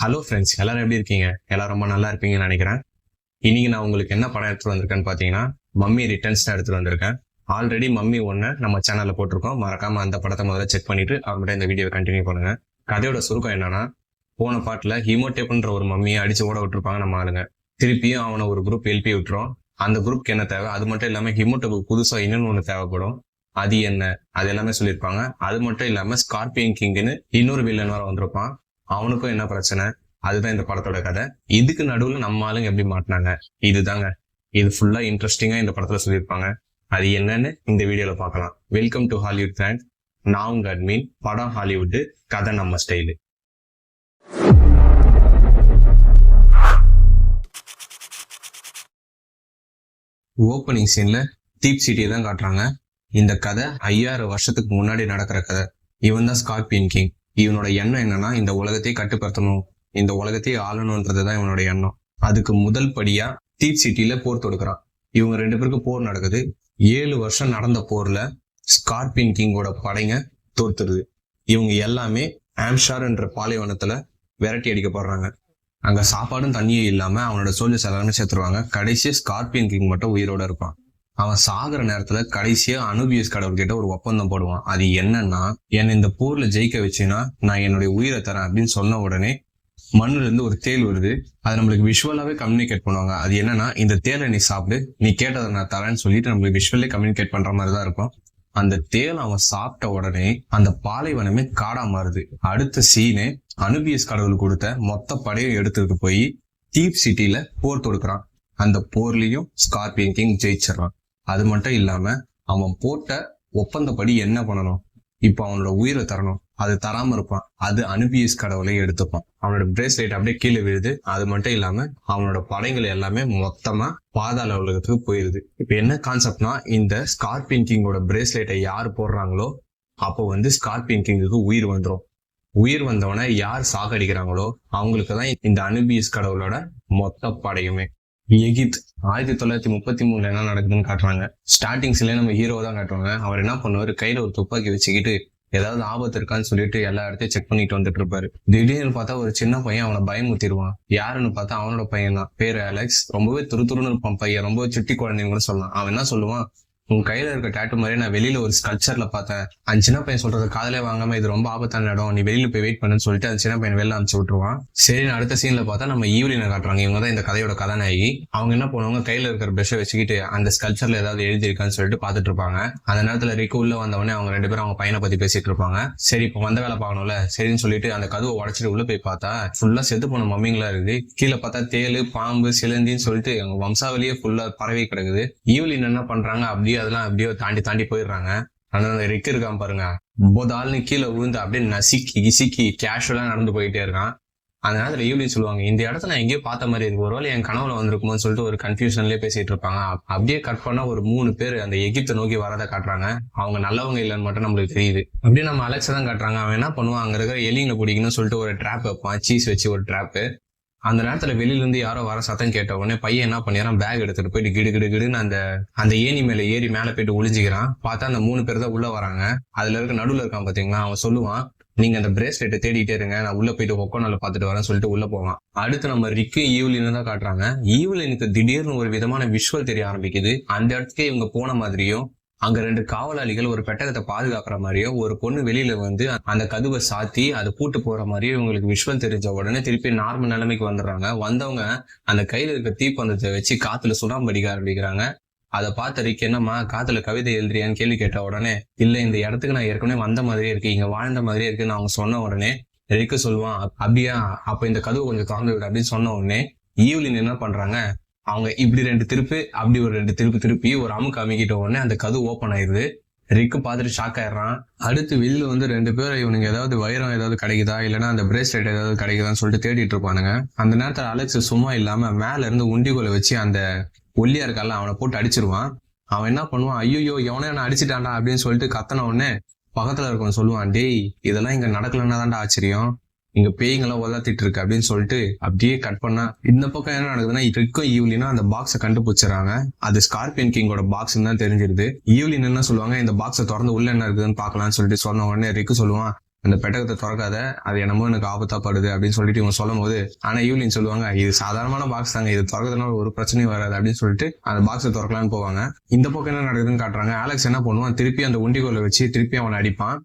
Hello friends, எல்லாரும் எப்படி இருக்கீங்க? எல்லாரும் ரொம்ப நல்லா இருப்பீங்கன்னு நினைக்கிறேன். இன்னைக்கு நான் உங்களுக்கு என்ன படம் எடுத்துட்டு வந்திருக்கேன்னு பார்த்தீங்கன்னா, மம்மி ரிட்டர்ன்ஸ் தான் எடுத்துட்டு வந்திருக்கேன். ஆல்ரெடி மம்மி ஒன்று நம்ம சேனல்ல போட்டிருக்கோம். மறக்காம அந்த படத்தை முதல்ல செக் பண்ணிட்டு அப்புறமேட்டு இந்த வீடியோ கண்டினியூ பண்ணுங்க. கதையோட சுருக்கம் என்னன்னா, போன பாட்டுல ஹிமோடேப்ன்ற ஒரு மம்மியை அடிச்சு ஓட விட்டுருப்பாங்க நம்ம ஆளுங்க. திருப்பியும் அவனை ஒரு குரூப் எழுப்பி விட்டுரும். அந்த குரூப்க்கு என்ன தேவை, அது மட்டும் இல்லாம ஹிமோடேப்புக்கு புதுசா இன்னொன்னு ஒன்று தேவைப்படும். அது என்ன, அது எல்லாமே சொல்லியிருப்பாங்க. அது மட்டும் இல்லாம ஸ்கார்பியன் கிங்னு இன்னொரு வில்லன் வர வந்திருப்பான். அவனுக்கும் என்ன பிரச்சனை, அதுதான் இந்த படத்தோட கதை. இதுக்கு நடுவுல நம்ம ஆளுங்க எப்படி மாட்டினாங்க, இதுதாங்க. இது ஃபுல்லா இன்ட்ரெஸ்டிங்கா இந்த படத்துல சொல்லியிருப்பாங்க. அது என்னன்னு இந்த வீடியோல பார்க்கலாம். Welcome to Hollywood fan. நான் உங்க அட்மின். படம் ஹாலிவுட், கதை நம்ம ஸ்டைலு. ஓப்பனிங் சீன்ல தீப் சிட்டியை தான் காட்டுறாங்க. இந்த கதை 5000 வருஷத்துக்கு முன்னாடி நடக்கிற கதை. இவன் தான் ஸ்கார்பியன் கிங். இவனோட எண்ணம் என்னன்னா, இந்த உலகத்தையே கட்டுப்படுத்தணும், இந்த உலகத்தையே ஆளணும்ன்றதுதான் இவனோட எண்ணம். அதுக்கு முதல் படியா தீப் சிட்டியில போர் தொடுக்கிறான். இவங்க 2 பேருக்கும் போர் நடக்குது. 7 வருஷம் நடந்த போர்ல ஸ்கார்பியன் கிங்கோட படைங்க தோத்துருது. இவங்க எல்லாமே ஆம்ஷார் என்ற பாலைவனத்துல விரட்டி அடிக்கப்படுறாங்க. அங்க சாப்பாடும் தண்ணியும் இல்லாம அவனோட சோல்ஜர்ஸ் எல்லாருமே சேர்த்துருவாங்க. கடைசியா ஸ்கார்பியன் கிங் மட்டும் உயிரோட இருப்பான். அவன் சாகுற நேரத்துல கடைசியா அனுபியஸ் கடவுள்கிட்ட ஒரு ஒப்பந்தம் போடுவான். அது என்னன்னா, என்னை இந்த போர்ல ஜெயிக்க வச்சுன்னா நான் என்னுடைய உயிரை தரேன் அப்படின்னு சொன்ன உடனே மண்ணுல இருந்து ஒரு தேள் வருது. அது நம்மளுக்கு விஷுவலாவே கம்யூனிகேட் பண்ணுவாங்க. அது என்னன்னா, இந்த தேலை நீ சாப்பிடு, நீ கேட்டதை நான் தரேன்னு சொல்லிட்டு நம்மளுக்கு விஷுவலே கம்யூனிகேட் பண்ற மாதிரி தான் இருக்கும். அந்த தேல் அவன் சாப்பிட்ட உடனே அந்த பாலைவனமே காடா மாறுது. அடுத்த சீனு, அனுபியஸ் கடவுள் கொடுத்த மொத்த படையும் எடுத்துட்டு போய் தீப் சிட்டில போர் தொடுக்கிறான். அந்த போர்லயும் ஸ்கார்பியன் கிங் ஜெயிச்சிடறான். அது மட்டும் இல்லாம அவன் போட்ட ஒப்பந்தப்படி என்ன பண்ணணும், இப்ப அவனோட உயிரை தரணும். அது தராம இருப்பான். அது அனுபியஸ் கடவுளை எடுத்துப்பான். அவனோட பிரேஸ்லெட் அப்படியே கீழே விழுது. அது மட்டும் இல்லாம அவனோட படைகள் எல்லாமே மொத்தமா பாதாள உலகத்துக்கு போயிருது. இப்ப என்ன கான்செப்ட்னா, இந்த ஸ்கார்பியன் கிங்கோட பிரேஸ்லெட்டை யார் போடுறாங்களோ அப்போ ஸ்கார்பியன் கிங்குக்கு உயிர் வந்துடும். உயிர் வந்தவனை யார் சாகடிக்கிறாங்களோ அவங்களுக்கு தான் இந்த அனுபியஸ் கடவுளோட மொத்த படையுமே. எகிப்த் 1933 என்ன நடக்குதுன்னு காட்டுறாங்க. ஸ்டார்டிங்ஸ்ல நம்ம ஹீரோ தான் காட்டுவாங்க. அவர் என்ன பண்ணுவாரு, கையில ஒரு துப்பாக்கி வச்சுக்கிட்டு ஏதாவது ஆபத்து இருக்கான்னு சொல்லிட்டு எல்லா இடத்தையும் செக் பண்ணிட்டு வந்துட்டு இருப்பாரு. திடீர்னு பார்த்தா ஒரு சின்ன பையன் அவனை பயமுத்திடுவான். யாருன்னு பார்த்தா அவனோட பையன் தான். பேரு அலெக்ஸ். ரொம்பவே துருதுருன்னு இருப்பான் பையன். ரொம்ப சுட்டி குழந்தைன்னு கூட சொல்லலாம். அவன் என்ன சொல்லுவான், உன் கையில இருக்க டேட்டு மாதிரி நான் வெளியில ஒரு ஸ்கல்ச்சர்ல பார்த்தேன். அந்த சின்ன பையன் சொல்றத காதலே வாங்காம, இது ரொம்ப ஆபத்தான இடம், நீ வெளியில போய் வெயிட் பண்ணுன்னு சொல்லிட்டு அந்த சின்ன பையன் வெளில அனுப்பிச்சு விட்டுருவான். சரி, அடுத்த சீன்ல பார்த்தா நம்ம ஈவ்லினை காட்டுறாங்க. இவங்க தான் இந்த கதையோட கதாநாயகி. அவங்க என்ன பண்ணுவாங்க, கையில இருக்கிற பிரஷை வச்சுக்கிட்டு அந்த ஸ்கல்ச்சர்ல ஏதாவது எழுதியிருக்கான்னு சொல்லிட்டு பாத்துட்டு இருப்பாங்க. அந்த நேரத்துல ரிக்கு உள்ள வந்தவொடனே அவங்க 2 பேரும் அவங்க பையனை பத்தி பேசிட்டு இருப்பாங்க. சரி, இப்ப வந்த வேலை பார்க்கணும்ல, சரின்னு சொல்லிட்டு அந்த கதவை உடைச்சிட்டு உள்ள போய் பார்த்தா ஃபுல்லா செத்து போன மம்மிங்களா இருக்குது. கீழே பார்த்தா தேளு, பாம்பு, சிலந்தின்னு சொல்லிட்டு அவங்க வம்சாவளியே ஃபுல்லா பரவி கிடக்குது. ஈவ்லின் என்ன பண்றாங்க, அதெல்லாம் அப்படியே தாண்டி போயிடுறாங்க. ஆனா அந்த ரிக் இருக்கான் பாருங்க, போதால்னு கீழே விழுந்து அப்படியே நசுக்கி கிசுக்கி கேஷுவலா நடந்து போயிட்டே இருக்கான். அந்த நேரத்துல ஈவ்லின் சொல்லுவாங்க, இந்த இடத்த நான் எங்கேயோ பார்த்த மாதிரி இருக்கு, ஒருவேளை என் கனவுல வந்திருக்குமோன்னு சொல்லிட்டு ஒரு கன்ஃபியூஷன்லயே பேசிட்டு இருப்பாங்க. அப்படியே கட் பண்ணா ஒரு 3 பேர் அந்த எகிப்தை நோக்கி வரதை காட்டுறாங்க. அவங்க நல்லவங்க இல்லைன்னு மட்டும் நம்மளுக்கு தெரியுது. அப்படியே நம்ம அலெக்ஸை தான் காட்டுறாங்க. அவன் என்ன பண்ணுவான், அங்க இருக்கிற எலிங்களை பிடிக்கணும்னு சொல்லிட்டு ஒரு ட்ராப் வைப்பான், சீஸ் வச்சு ஒரு ட்ராப்பு. அந்த நேரத்துல வெளியில இருந்து யாரோ வர சத்தம் கேட்ட உடனே பையன் என்ன பண்ணிடுறான், பேக் எடுத்துட்டு போயிட்டு கிடுன்னு அந்த ஏணி மேல ஏறி மேல போயிட்டு ஒளிஞ்சுக்கிறான். பார்த்தா அந்த 3 பேர் தான் உள்ள வராங்க. அதுல இருக்க நடுவுல இருக்கான் பாத்தீங்களா, அவன் சொல்லுவான், நீங்க அந்த பிரேஸ்லெட்டை தேடிட்டே இருங்க, நான் உள்ள போயிட்டு ஒக்கோனால பாத்துட்டு வரேன்னு சொல்லிட்டு உள்ள போவான். அடுத்து நம்ம ரிக்கு ஈவ்லின் தான் காட்டுறாங்க. ஈவ்லினுக்கு திடீர்னு ஒரு விதமான விஷுவல் தெரிய ஆரம்பிக்குது. அந்த இடத்துக்கே இவங்க போன மாதிரியும், அங்க 2 காவலாளிகள் ஒரு பெட்டகத்தை பாதுகாக்கிற மாதிரியோ, ஒரு பொண்ணு வெளியில அந்த கதவை சாத்தி அதை பூட்டு போற மாதிரியோ இவங்களுக்கு விஷுவல் தெரிஞ்ச உடனே திருப்பி நார்மல் நிலைமைக்கு வந்துடுறாங்க. வந்தவங்க அந்த கையில இருக்க தீப்பந்தத்தை வச்சு காத்துல சுடாம அடிக்க ஆரம்பிக்கிறாங்க. அதை பார்த்த ரிக், என்னம்மா காத்துல கவிதை எழுதுறியான்னு கேள்வி கேட்ட உடனே, இல்ல இந்த இடத்துக்கு நான் ஏற்கனவே வந்த மாதிரியே இருக்கு, இங்க வாழ்ந்த மாதிரியே இருக்குன்னு அவங்க சொன்ன உடனே ரிக்கு சொல்லுவான், அப்படியா, அப்ப இந்த கதவு கொஞ்சம் திறந்து விடு அப்படின்னு சொன்ன உடனே ஈவ்லின் என்ன பண்றாங்க, அவங்க இப்படி 2 திருப்பு, அப்படி ஒரு 2 திருப்பி ஒரு அமுக்கு அமுக்கிட்ட உடனே அந்த கதவு ஓப்பன் ஆயிருது. ரிக்கு பார்த்துட்டு ஷாக் ஆயிடுறான். அடுத்து வெளியில 2 பேர் இவனுங்க ஏதாவது வைரம் ஏதாவது கிடைக்குதா, இல்லைன்னா அந்த பிரேஸ்லெட் ஏதாவது கிடைக்குதான்னு சொல்லிட்டு தேடிட்டு இருப்பானுங்க. அந்த நேரத்துல அலெக்ஸ் சும்மா இல்லாம மேல இருந்து உண்டிகோலை வச்சு அந்த ஒல்லியா இருக்கால அவனை போட்டு அடிச்சிருவான். அவன் என்ன பண்ணுவான், ஐயோ எவனே என்ன அடிச்சுட்டான்டா அப்படின்னு சொல்லிட்டு கத்தன உடனே பக்கத்துல இருக்கவன் சொல்லுவான், டேய் இதெல்லாம் இங்க நடக்கலன்னா தான்டா ஆச்சரியம், இங்க பேய்ங்கெல்லாம் உதத்திட்டு இருக்கு அப்படின்னு சொல்லிட்டு அப்படியே கட் பண்ணா இந்த பக்கம் என்ன நடக்குதுன்னா, ரிக்கும் ஈவ்லினும் அந்த பாக்ஸை கண்டுபிடிச்சிடறாங்க. அது ஸ்கார்பியன் கிங்கோட பாக்ஸ் தான் தெரிஞ்சிருது. ஈவ்லின் என்ன சொல்லுவாங்க, இந்த பாக்ஸை திறந்து உள்ள என்ன இருக்குதுன்னு பாக்கலாம்னு சொல்லிட்டு சொன்ன உடனே ரிக்கு சொல்லுவான், அந்த பெட்டகத்தை திறக்காத, அது என்னமோ எனக்கு ஆபத்தா படுது அப்படின்னு சொல்லிட்டு இவங்க சொல்லும் போது, ஆனா ஈவ்லின் சொல்லுவாங்க, இது சாதாரணமான பாக்ஸ் தாங்க, இது திறக்கிறதுனால ஒரு பிரச்சனையும் வராது அப்படின்னு சொல்லிட்டு அந்த பாக்ஸை திறக்கலான்னு போவாங்க. இந்த பக்கம் என்ன நடக்குதுன்னு காட்டுறாங்க. ஆலெக்ஸ் என்ன பண்ணுவான், திருப்பி அந்த உண்டிகோலை வச்சு திருப்பி அவனை அடிப்பான்.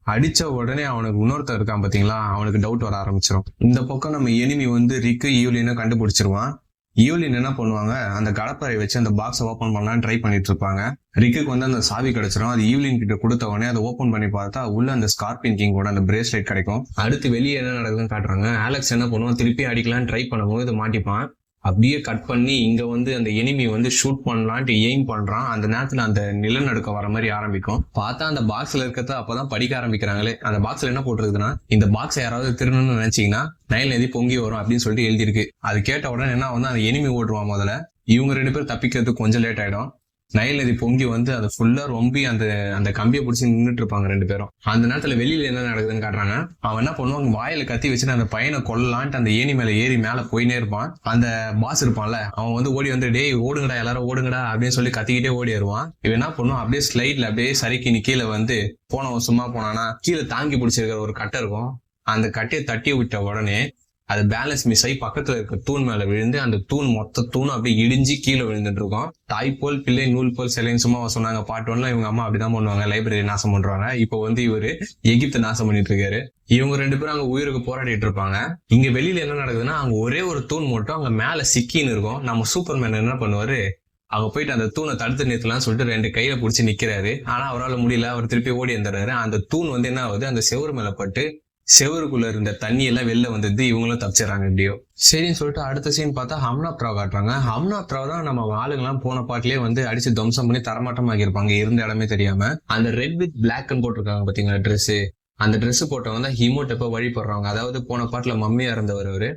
அடிச்ச உடனே அவனுக்கு இன்னொருத்தர் இருக்கான் பாத்தீங்களா, அவனுக்கு டவுட் வர ஆரம்பிச்சிடும். இந்த பக்கம் நம்ம எனிமி வந்து ரிக்கு ஈவ்லினை கண்டுபிடிச்சிருவான். ஈவ்லின் என்ன பண்ணுவாங்க, அந்த கடப்பரை வச்சு அந்த பாக்ஸை ஓபன் பண்ணலாம்னு ட்ரை பண்ணிட்டு இருப்பாங்க. ரிக்குக்கு வந்து அந்த சாவி கிடைச்சிடும். அது ஈவ்லின் கிட்ட கொடுத்த உடனே அதை ஓபன் பண்ணி பார்த்தா உள்ள அந்த ஸ்கார்பியன் கிங்கோட அந்த பிரேஸ்லெட் கிடைக்கும். அடுத்து வெளியே என்ன நடக்குதுன்னு காட்டுறாங்க. ஆலெக்ஸ் என்ன பண்ணுவான், திருப்பி அடிக்கலாம்னு ட்ரை பண்ணும்போது இதை மாட்டிப்பான். அப்படியே கட் பண்ணி இங்க வந்து அந்த எனிமி வந்து ஷூட் பண்ணலான்ட்டு எய்ம் பண்றான். அந்த நேரத்துல அந்த நிலநடுக்க வர மாதிரி ஆரம்பிக்கும். பார்த்தா அந்த பாக்ஸ்ல இருக்கிறத அப்பதான் படிக்க ஆரம்பிக்கிறாங்களே. அந்த பாக்ஸ்ல என்ன போட்டிருக்குதுன்னா, இந்த பாக்ஸ் யாராவது திருடணும்னு நினைச்சீங்கன்னா நைல் நதி பொங்கி வரும் அப்படின்னு சொல்லிட்டு எழுதிருக்கு. அது கேட்ட உடனே என்ன வந்து அந்த எனிமி ஓடுவான். முதல்ல இவங்க 2 பேரும் தப்பிக்கிறதுக்கு கொஞ்சம் லேட் ஆயிடும். நைல் நதி பொங்கி வந்து அது ஃபுல்லா ரொம்பி அந்த அந்த கம்பியை பிடிச்சி நின்றுட்டு இருப்பாங்க 2 பேரும். அந்த நேரத்துல வெளியில என்ன நடக்குதுன்னு காட்டுறாங்க. அவன் என்ன பண்ணுவாங்க, வாயில கத்தி வச்சுட்டு அந்த பையனை கொல்லலான்ட்டு அந்த ஏணி மேல ஏறி மேல போயினே இருப்பான். அந்த பாஸ் இருப்பான்ல, அவன் வந்து ஓடி வந்து, டேய் ஓடுங்கடா எல்லாரும் ஓடுங்கடா அப்படின்னு சொல்லி கத்திக்கிட்டே ஓடி வருவான். இவன் என்ன பண்ணுவான், அப்படியே ஸ்லைட்ல அப்படியே சறுக்கி கீழே வந்து போனவன் சும்மா போனானா கீழே தாங்கி பிடிச்சிருக்கிற ஒரு கட்டை இருக்கும். அந்த கட்டையை தட்டி விட்ட உடனே அது பேலன்ஸ் மிஸ் ஆகி பக்கத்துல இருக்க தூண் மேல விழுந்து அந்த தூண் மொத்த தூணும் அப்படியே இடிஞ்சு கீழே விழுந்துட்டு இருக்கும். தாய் போல் பிள்ளை நூல் போல் சிலைன்னு சும்மா சொன்னாங்க. பார்ட் 1ல இவங்க அம்மா அப்படிதான் பண்ணுவாங்க, லைப்ரரி நாசம் பண்றாங்க. இப்போ வந்து இவரு எகிப்தை நாசம் பண்ணிட்டு இருக்காரு. இவங்க 2 பேரும் அங்க உயிருக்கு போராடிட்டு இருப்பாங்க. இங்க வெளியில என்ன நடக்குதுன்னா, அங்க ஒரே ஒரு தூண் மட்டும் அங்க மேல சிக்கின்னு இருக்கும். நம்ம சூப்பர்மேன் என்ன பண்ணுவாரு, அவங்க போயிட்டு அந்த தூணை தடுத்து நிறுத்தலாம்னு சொல்லிட்டு 2 கையில பிடிச்சி நிக்கிறாரு. ஆனா அவரால் முடியல. அவர் திருப்பி ஓடி வந்துடுறாரு. அந்த தூண் வந்து என்ன ஆகுது, அந்த செவுரு மேல பட்டு செவருக்குள்ள இருந்த தண்ணி எல்லாம் வெளில வந்தது. இவங்களும் தப்பிச்சிடறாங்க எப்படியோ. சரின்னு சொல்லிட்டு அடுத்த சீன் பார்த்தா ஹம்னா ப்ராவ் காட்டுறாங்க. ஹம்னா ப்ராவ் தான் நம்ம ஆளுங்கெல்லாம் போன பாட்டிலேயே வந்து அடிச்சு துவம்சம் பண்ணி தரமாட்டமாக்கி இருப்பாங்க, இருந்த இடமே தெரியாம. அந்த ரெட் வித் பிளாக்னு போட்டிருக்காங்க பாத்தீங்களா ட்ரெஸ், அந்த ட்ரெஸ் போட்டவங்க தான் ஹிமோட்டப்ப வழிபடுறவங்க. அதாவது போன பாட்டுல மம்மியா இருந்தவர் அவரு.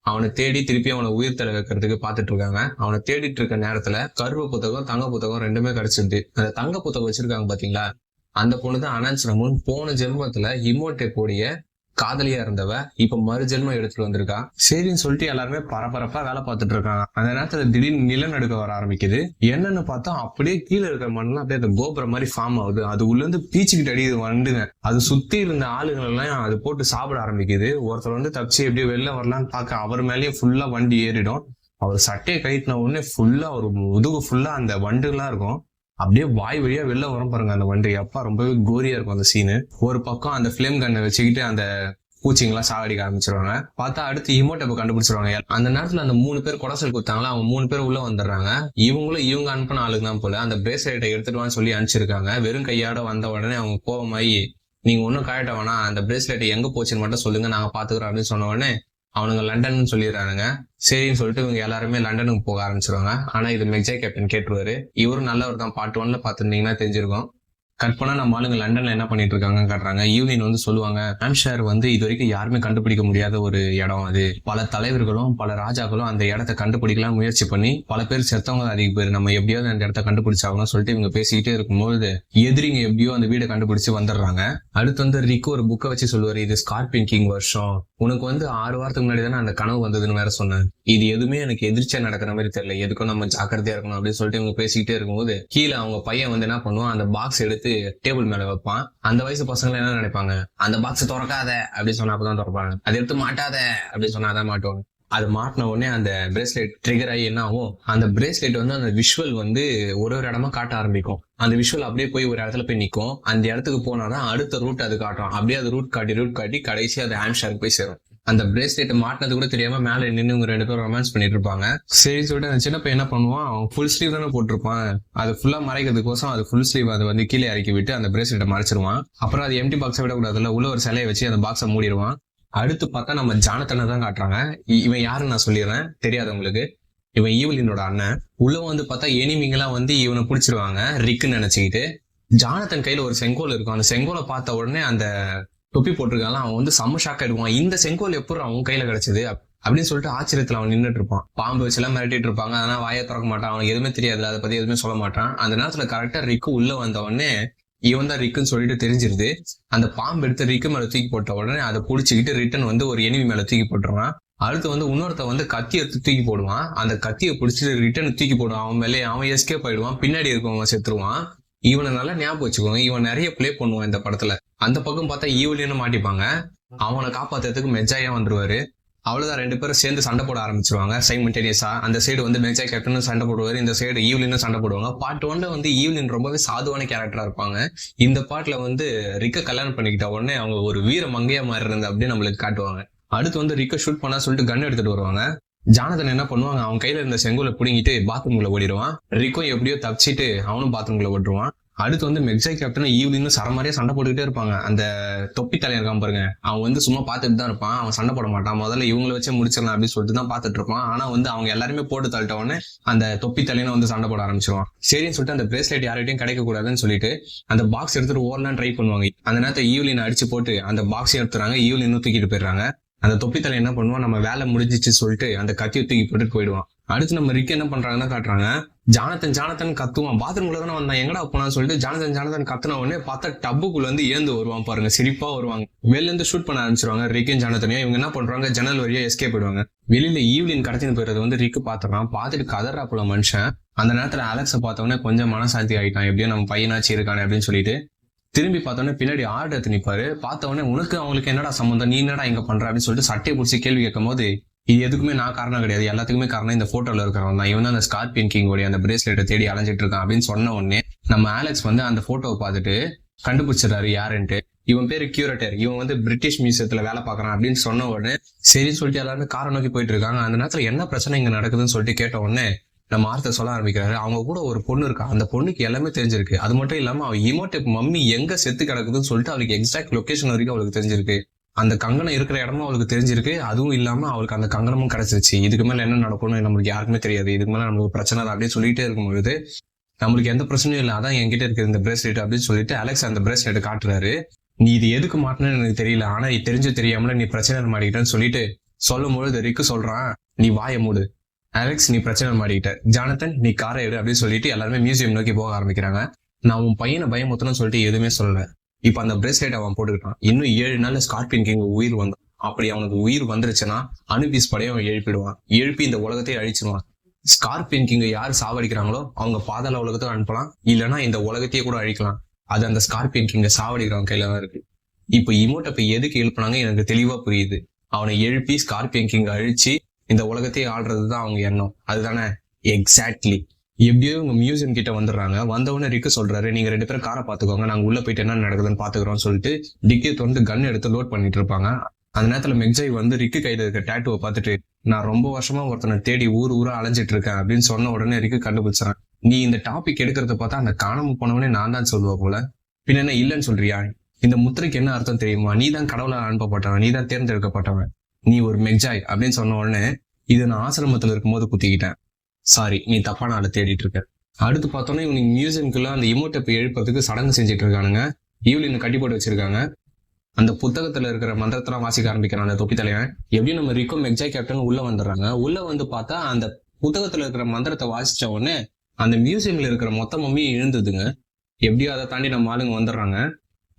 அவனை தேடி திருப்பி அவனை உயிர் தலை வைக்கிறதுக்கு பாத்துட்டு இருக்காங்க. அவனை தேடிட்டு இருக்க நேரத்துல கருவ புத்தகம் தங்க புத்தகம் 2மே கிடைச்சிருது. அந்த தங்க புத்தகம் வச்சிருக்காங்க பாத்தீங்களா, அந்த பொண்ணு தான் அனான்ஸ் ரமூன். போன ஜென்மத்துல ஹிமோட்டேப்போடைய காதலியா இருந்தவ இப்ப மறு ஜென்மம் எடுத்துட்டு வந்திருக்கா. சரின்னு சொல்லிட்டு எல்லாருமே பரபரப்பா வேலை பார்த்துட்டு இருக்காங்க. அந்த நேரத்துல திடீர்னு நிலநடுக்க வர ஆரம்பிக்குது. என்னன்னு பார்த்தா அப்படியே கீழே இருக்கிற மண்ணெல்லாம் அப்படியே அந்த கோபுரம் மாதிரி ஃபார்ம் ஆகுது. அது உள்ள இருந்து பீச்சுக்கிட்டு அடிக்குது வண்டுங்க. அது சுத்தி இருந்த ஆளுகள் எல்லாம் அது போட்டு சாப்பிட ஆரம்பிக்குது. ஒருத்தர் வந்து தப்பிச்சு எப்படியோ வெளில வரலான்னு பார்க்க அவர் மேலேயே ஃபுல்லா வண்டி ஏறிடும். அவர் சட்டையை கட்டின உடனே ஃபுல்லா ஒரு முதுகு ஃபுல்லா அந்த வண்டுகளா இருக்கும். அப்படியே வாய் வழியா வெளில வரும் பாருங்க அந்த வண்டு. அப்பா ரொம்பவே கோரியா இருக்கும் அந்த சீனு. ஒரு பக்கம் அந்த பிளேம் கண்ணை வச்சுக்கிட்டு அந்த பூச்சிங்கெல்லாம் சாவடிக்க ஆரம்பிச்சிருவாங்க. பார்த்தா அடுத்து ஹிமோட்டப்பை கண்டுபிடிச்சிருவாங்க. அந்த நேரத்துல அந்த 3 பேர் கொடசல் கொடுத்தாங்களா, அவங்க 3 பேர் உள்ள வந்துடுறாங்க. இவங்களும் இவங்க அனுப்பின ஆளுக்கு தான் போல அந்த பிரேஸ்லெட்டை எடுத்துட்டு சொல்லி அனுப்பிச்சிருக்காங்க. வெறும் கையோட வந்த உடனே அவங்க கோபமாயி, நீங்க ஒன்னும் காயட்ட வேணா, அந்த பிரேஸ்லெட் எங்க போச்சுன்னு மட்டும் சொல்லுங்க, நாங்க பாத்துக்கிறோம் அப்படின்னு சொன்ன உடனே அவனுங்க லண்டன் சொல்லிடுறானுங்க. சரின்னு சொல்லிட்டு இவங்க எல்லாருமே லண்டனுக்கு போக ஆரம்பிச்சிருவாங்க. ஆனா இது மெக்ஜாய் கேப்டன் கேட்டுருவாரு. இவரும் நல்லவர் தான். பார்ட் 1ல பாத்துருந்தீங்கன்னா தெரிஞ்சிருக்கும். கட் பண்ணா நம்ம ஆளுங்க லண்டன்ல என்ன பண்ணிட்டு இருக்காங்கன்னு காட்டுறாங்க. ஈவ்லின் வந்து சொல்லுவாங்க, ஹாம்ஷயர் வந்து இது வரைக்கும் யாருமே கண்டுபிடிக்க முடியாத ஒரு இடம் அது. பல தலைவர்களும் பல ராஜாக்களும் அந்த இடத்த கண்டுபிடிக்கலாம் முயற்சி பண்ணி பல பேர் செத்தவங்க அதிக பேர். நம்ம எப்படியாவது அந்த இடத்த கண்டுபிடிச்சாகணும் சொல்லிட்டு இவங்க பேசிக்கிட்டே இருக்கும்போது எதிரிங்க எப்படியோ அந்த வீடை கண்டுபிடிச்சு வந்துடுறாங்க. அடுத்து வந்து ரிக்கு ஒரு புக்கை வச்சு சொல்லுவாரு, இது ஸ்கார்பியன் கிங் வருஷம். உனக்கு வந்து 6 வாரத்துக்கு முன்னாடி தானே அந்த கனவு வந்ததுன்னு வேற சொன்னேன். இது எதுவுமே எனக்கு எதிர்ச்சியா நடக்கிற மாதிரி தெரியல, எதுக்கும் நம்ம ஜாக்கிரதையா இருக்கணும் அப்படின்னு சொல்லிட்டு இவங்க பேசிக்கிட்டே இருக்கும்போது கீழே அவங்க பையன் வந்து என்ன பண்ணுவான், அந்த பாக்ஸ் எடுத்து டேபிள் மேல வைப்பான். அந்த வயசு பசங்க என்ன நினைப்பாங்க, அந்த பாக்ஸ் திறக்காத அப்படின்னு சொன்னா அப்பதான் திறப்பாங்க, அதை எடுத்து மாட்டாத அப்படின்னு சொன்னாதான் மாட்டுவாங்க. அது மாட்டின உடனே அந்த பிரேஸ்லெட் ட்ரிகர் ஆகி என்ன ஆகும், அந்த பிரேஸ்லெட் வந்து அந்த விஷுவல் வந்து ஒரு இடமா காட்ட ஆரம்பிக்கும். அந்த விஷுவல் அப்படியே போய் ஒரு இடத்துல போய் நிற்கும். அந்த இடத்துக்கு போனாதான் அடுத்த ரூட் அது காட்டும். அப்படியே அது ரூட் காட்டி கடைசி அது ஹாம்ஷயருக்கு போய் சேரும். அந்த பிரேஸ்லெட் மாட்டினது கூட தெரியாம மேல நின்று இவங்க 2 பேரும் ரொமான்ஸ் பண்ணிட்டு இருப்பாங்க. சரி சொல்லிட்டு அந்த சின்ன பையன் என்ன பண்ணுவான், அவன் ஃபுல் ஸ்லீவ் தானே போட்டிருப்பான், அது ஃபுல்லா மறைக்கிறதுக்கோசம் அது ஃபுல் ஸ்லீவ் அதை வந்து கீழே இறக்கி விட்டு அந்த பிரேஸ்லெட்டை மறைச்சிருவான். அப்புறம் அது எம்டி பாக்ஸை விடக்கூடாதுல, உள்ள ஒரு சிலையை வச்சு அந்த பாக்ஸை மூடிடுவான். அடுத்து பார்த்தா நம்ம ஜானத்தனை தான் காட்டுறாங்க. இவன் யாருன்னு நான் சொல்லிடுறேன் தெரியாதவங்களுக்கு. இவன் ஈவ்லினோட அண்ணன். உள்ள வந்து பார்த்தா எனிமிங்கெல்லாம் வந்து இவனை பிடிச்சிருவாங்க ரிக்குன்னு நினைச்சுக்கிட்டு. ஜானத்தன் கையில ஒரு செங்கோல் இருக்கும். அந்த செங்கோலை பார்த்த உடனே அந்த தொப்பி போட்டிருக்காங்க, அவன் வந்து செம்ம ஷாக் ஆயிடுவான். இந்த செங்கோல் எப்படி அவன் கையில கிடைச்சது அப்படின்னு சொல்லிட்டு ஆச்சரியத்துல அவன் நின்றுட்டு இருப்பான். பாம்பு வச்சு எல்லாம் மிரட்டிட்டு இருப்பாங்க. அதனால வாயை திறக்க மாட்டான், அவனுக்கு எதுவுமே தெரியாது, அதை பத்தி எதுவுமே சொல்ல மாட்டான். அந்த நேரத்துல கரெக்டா ரிக்கு உள்ள வந்த உடனே இவன் தான் ரிக்குன்னு சொல்லிட்டு தெரிஞ்சிருது. அந்த பாம்பு எடுத்து ரிக்கு மேல தூக்கி போட்ட உடனே அதை புடிச்சுக்கிட்டு ரிட்டன் வந்து ஒரு எனிமி மேல தூக்கி போட்டுருவான். அடுத்து வந்து இன்னொருத்த வந்து கத்தி எடுத்து தூக்கி போடுவான். அந்த கத்தியை பிடிச்சிட்டு ரிட்டன் தூக்கி போடுவான் அவன் மேலே. அவன் எஸ்கேப் ஆயிடுவான். பின்னாடி இருக்கவன் செத்துருவான். இவனை நல்லா ஞாபகம் வச்சுக்கோங்க, இவன் நிறைய ப்ளே பண்ணுவான் இந்த படத்துல. அந்த பக்கம் பார்த்தா ஈவிலின்னு மாட்டிப்பாங்க, அவனை காப்பாத்துறதுக்கு மெஜாயா வந்துருவாரு. அவ்வளவுதான், ரெண்டு பேரும் சேர்ந்து சண்டை போட ஆரம்பிச்சிருவாங்க சைமல்டேனியஸா. அந்த சைடு வந்து மெஜாய் கேப்டன் சண்டை போடுவாரு, இந்த சைடு ஈவிலின்னு சண்டை போடுவாங்க. பார்ட் 1ல வந்து ஈவிலின் ரொம்பவே சாதுவான கேரக்டரா இருப்பாங்க. இந்த பார்ட்ல வந்து ரிக்க கல்யாணம் பண்ணிக்கிட்ட உடனே அவங்க ஒரு வீர மங்கையா மாறி இருந்து அப்படியே நம்மளுக்கு காட்டுவாங்க. அடுத்து வந்து ரிக்க ஷூட் பண்ணா சொல்லிட்டு கன் எடுத்துட்டு வருவாங்க. ஜானதன் என்ன பண்ணுவாங்க, அவன் கையில இருந்த செங்கோலை பிடிங்கிட்டு பாத்ரூம்ல ஓடிடுவான். ரிக்கும் எப்படியோ தப்பிச்சிட்டு அவனும் பாத்ரூம்ல ஓட்டுருவான். அடுத்து வந்து மெக்ஸாய் கேப்டன் ஈவிலின்னு சரமாரியா சண்டை போட்டுக்கிட்டே இருப்பாங்க. அந்த தொப்பி தலையன் இருக்கான் பாருங்க, அவன் வந்து சும்மா பார்த்துட்டு தான் இருப்பான், அவன் சண்டை போட மாட்டான். முதல்ல இவங்களை வச்சே முடிச்சிடலாம் அப்படின்னு சொல்லிட்டு தான் பார்த்துட்டு இருப்பான். ஆனா வந்து அவங்க எல்லாருமே போட்டு தள்ளிட்ட உடனே அந்த தொப்பி தலையனை வந்து சண்டை போட ஆரம்பிச்சிருவான். சரின்னு சொல்லிட்டு அந்த பிரேஸ்லெட் யார்கிட்டையும் கிடைக்க கூடாதுன்னு சொல்லிட்டு அந்த பாக்ஸ் எடுத்துட்டு ஓடலாம் ட்ரை பண்ணுவாங்க. அந்த நேரத்தை ஈவிலின் அடிச்சு போட்டு அந்த பாக்ஸையும் எடுத்துறாங்க, ஈவிலின் தூக்கிட்டு போயிடுறாங்க. அந்த தொப்பித்தலை என்ன பண்ணுவான், நம்ம வேலை முடிஞ்சிச்சு சொல்லிட்டு அந்த கத்தியை தூக்கி போட்டுட்டு போயிடுவான். அடுத்து நம்ம ரிக் என்ன பண்றாங்கன்னா காட்டுறாங்க, ஜானத்தன் கத்துவான், பாத்ரூம்ல தானே வந்தான், எங்கடா போனான்னு சொல்லிட்டு ஜானத்தன் கத்துன உடனே பார்த்தா டப்புக்குள்ள இருந்து ஏந்து வருவான் பாருங்க, சிரிப்பா வருவாங்க. வெளில இருந்து ஷூட் பண்ண ஆரம்பிச்சிருவாங்க ரிக்கும் ஜானத்தனையும். இவங்க என்ன பண்றாங்க, ஜன்னல் வழியா எஸ்கேப் போயிடுவாங்க. வெளியில ஈவிலின் கடத்தின்னு போயிடுறது வந்து ரிக்கு பாத்துறான், பார்த்துட்டு கதறாப்புல மனுஷன். அந்த நேரத்துல அலெக்ஸை பார்த்தவொடனே கொஞ்சம் மனசாந்தி ஆயிட்டான், எப்படியோ நம்ம பையனாச்சு இருக்கானே அப்படின்னு சொல்லிட்டு திரும்பி பார்த்தோன்னே பின்னாடி ஆடு எடுத்து நிப்பாரு. பார்த்தவொடனே உனக்கு அவங்களுக்கு என்னடா சம்பந்தம், நீ என்னடா இங்க பண்ற அப்படின்னு சொல்லிட்டு சட்டையை பிடிச்சி கேள்வி கேட்கும் போது, இது எதுக்குமே நான் காரணம் கிடையாது, எல்லாத்துக்குமே காரணம் இந்த போட்டோல இருக்கிறவன் தான், இவன் தான் அந்த ஸ்கார்பியன் கிங் ஓடி அந்த பிரேஸ்லெட்டை தேடி அலைஞ்சிட்டு இருக்கான் அப்படின்னு சொன்ன உடனே நம்ம அலெக்ஸ் வந்து அந்த போட்டோவை பார்த்துட்டு கண்டுபிடிச்சிடறாரு யாருன்ட்டு. இவன் பேரு கியூரேட்டர், இவன் வந்து பிரிட்டிஷ் மியூசியத்துல வேலை பார்க்கறான் அப்படின்னு சொன்ன உடனே சரின்னு சொல்லிட்டு எல்லாருமே காரை நோக்கி போயிட்டு இருக்காங்க. அந்த நேரத்துல என்ன பிரச்சனை இங்க நடக்குதுன்னு சொல்லிட்டு கேட்ட உடனே நம்ம ஆர்த்தர் சொல்ல ஆரம்பிக்கிறாரு, அவங்க கூட ஒரு பொண்ணு இருக்கா, அந்த பொண்ணுக்கு எல்லாமே தெரிஞ்சிருக்கு. அது மட்டும் இல்லாம அவ இமோடெப் மம்மி எங்க செத்து கிடக்குதுன்னு சொல்லிட்டு அவளுக்கு எக்ஸாக்ட் லொகேஷன் வரைக்கும் அவளுக்கு தெரிஞ்சிருக்கு, அந்த கங்கணம் இருக்கிற இடமும் அவளுக்கு தெரிஞ்சிருக்கு. அதுவும் இல்லாம அவளுக்கு அந்த கங்கணமும் கிடைச்சிருச்சு. இதுக்கு மேல என்ன நடக்கும்னு நம்மளுக்கு யாருக்குமே தெரியாது, இதுக்கு மேல நம்மளுக்கு பிரச்சனை தான் அப்படின்னு சொல்லிட்டே இருக்கும்போது நம்மளுக்கு எந்த பிரச்சனையும் இல்லை, அதான் என்கிட்ட இருக்கு இந்த பிரேஸ்லெட் அப்படின்னு சொல்லிட்டு அலெக்ஸ் அந்த பிரேஸ்லெட் காட்டுறாரு. நீ இது எதுக்கு மாட்டினு எனக்கு தெரியல, ஆனா தெரிஞ்சு தெரியாமல நீ பிரச்சனை மாட்டிக்கிட்டேன்னு சொல்லிட்டு சொல்லும் பொழுது ரிக்கு சொல்றான், நீ வாய மூடு, அலெக்ஸ் நீ பிரச்சனை மாட்டிக்கிட்ட, ஜானத்தன் நீ காரை எடு அப்படின்னு சொல்லிட்டு எல்லாருமே மியூசியம் நோக்கி போக ஆரம்பிக்கிறாங்க. நான் உன் பையனை பயமுத்தணும்னு சொல்லிட்டு எதுவுமே சொல்லல. இப்ப அந்த பிரேஸ்லெட் அவன் போட்டுக்கிட்டான், இன்னும் 7 நாள்ல ஸ்கார்பியன் கிங் உயிர் வந்தான். அப்படி அவனுக்கு உயிர் வந்துருச்சுன்னா அனுபீஸ் படையை அவன் எழுப்பிடுவான், எழுப்பி இந்த உலகத்தையே அழிச்சிருவான். ஸ்கார்பியன் கிங்க யாரு சாவடிக்கிறாங்களோ அவங்க பாதாள உலகத்தை அனுப்பலாம், இல்லைன்னா இந்த உலகத்தையே கூட அழிக்கலாம். அது அந்த ஸ்கார்பியன் கிங்க சாவடிக்கிறவன் கையில தான் இருக்கு. இப்ப இமோட்டப்பை எதுக்கு எழுப்பினாங்க எனக்கு தெளிவா புரியுது. அவனை எழுப்பி ஸ்கார்பியன் கிங்க அழிச்சு இந்த உலகத்தையே ஆள்றதுதான் அவங்க எண்ணம், அதுதானே? எக்ஸாக்ட்லி. எப்படியோ இவங்க மியூசியம் கிட்ட வந்துடுறாங்க. வந்தவொடனே ரிக்கு சொல்றாரு, நீங்க 2 பேரும் காரை பாத்துக்கோங்க, நாங்க உள்ள போயிட்டு என்ன நடக்குதுன்னு பாத்துக்கிறோம் சொல்லிட்டு டிக்கி வந்து கன் எடுத்து லோட் பண்ணிட்டு இருப்பாங்க. அந்த நேரத்துல மெக்ஜாய் வந்து ரிக்கு கையில இருக்க டேட்டுவை பார்த்துட்டு, நான் ரொம்ப வருஷமா ஒருத்தனை தேடி ஊரா அலைஞ்சிட்டு இருக்கேன் அப்படின்னு சொன்ன உடனே ரிக்கு கண்டுபிடிச்சான், நீ இந்த டாபிக் எடுக்கிறத பார்த்தா அந்த காணாம போனவனே நான் தான் சொல்லுவா போல, பின்ன என்ன இல்லைன்னு சொல்றியா? இந்த முத்திரைக்கு என்ன அர்த்தம் தெரியுமா? நீ தான் கடவுளால் அனுப்பப்பட்டவன், நீ தான் தேர்ந்தெடுக்கப்பட்டவன், நீ ஒரு மெக்ஜாய் அப்படின்னு சொன்ன உடனே, இது நான் ஆசிரமத்துல இருக்கும்போது குத்திக்கிட்டேன், சாரி நீ தப்பான ஆளை தேடிட்டு இருக்க. அடுத்து பார்த்தோன்னா இவனுக்கு மியூசியம்குள்ள அந்த இமோட்டப்பை எழுப்புறதுக்கு சடங்கு செஞ்சுட்டு இருக்கானுங்க. ஈவிலின் கட்டி போட்டு வச்சிருக்காங்க. அந்த புத்தகத்துல இருக்கிற மந்திரத்தெல்லாம் வாசிக்க ஆரம்பிக்கிறான் அந்த தொப்பி தலைவன். எப்படியும் நம்ம ரிக்கோ மெக்ஜாய் கேப்டன் உள்ள வந்துடுறாங்க. உள்ள வந்து பார்த்தா அந்த புத்தகத்துல இருக்கிற மந்திரத்தை வாசிச்ச உடனே அந்த மியூசியம்ல இருக்கிற மொத்த மம்மியும் எழுந்ததுங்க. எப்படியோ அதை தாண்டி நம்ம ஆளுங்க வந்துடுறாங்க.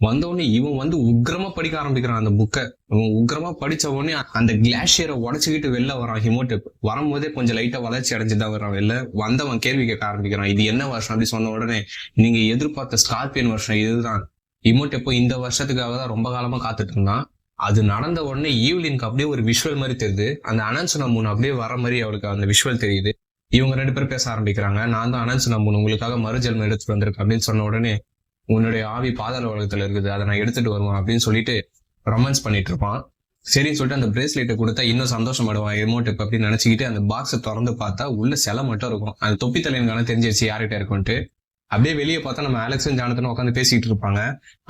வந்தவுடனே இவன் வந்து உக்கிரமா படிக்க ஆரம்பிக்கிறான் அந்த புக்கை. இவன் உக்கிரமா படிச்ச உடனே அந்த கிளாஷியரை உடச்சுக்கிட்டு வெளில வரான் ஹிமோடெப். வரும்போதே கொஞ்சம் லைட்டா வளர்ச்சி அடைஞ்சுதான் வரான் வெளில. வந்தவன் கேள்வி கேட்க ஆரம்பிக்கிறான், இது என்ன வருஷம் அப்படி சொன்ன உடனே, நீங்க எதிர்பார்த்த ஸ்கார்பியன் வருஷம் இதுதான். ஹிமோடெப்போ இந்த வருஷத்துக்காக தான் ரொம்ப காலமா காத்துட்டு இருந்தான். அது நடந்த உடனே ஈவ்லினுக்கு அப்படியே ஒரு விஷுவல் மாதிரி தெரியுது. அந்த அனன்சுனா மூணு அப்படியே வர மாதிரி அவளுக்கு அந்த விஷுவல் தெரியுது. இவங்க 2 பேரும் பேச ஆரம்பிக்கிறாங்க. நான் தான் அனன்சுனா மூணு உங்களுக்காக மறுஜென்மம் எடுத்துட்டு வந்திருக்கேன் அப்படின்னு சொன்ன உடனே, உன்னுடைய ஆவி பாதாள உலகத்துல இருக்குது, அதை நான் எடுத்துட்டு வருவேன் அப்படின்னு சொல்லிட்டு ரொமான்ஸ் பண்ணிட்டு இருப்பான். சரின்னு சொல்லிட்டு அந்த பிரேஸ்லெட்டை கொடுத்தா இன்னும் சந்தோஷப்படுவான் எமோட்டப் அப்படின்னு நினைச்சுக்கிட்டு அந்த பாக்ஸை திறந்து பார்த்தா உள்ள சிலை மட்டும் இருக்கும். அந்த தொப்பி தலைவனுக்கான தெரிஞ்சிருச்சு யார்கிட்ட இருக்கும்ட்டு. அப்படியே வெளியே பார்த்தா நம்ம அலெக்ஸும் ஜானத்தனும் உட்காந்து பேசிக்கிட்டு இருப்பாங்க.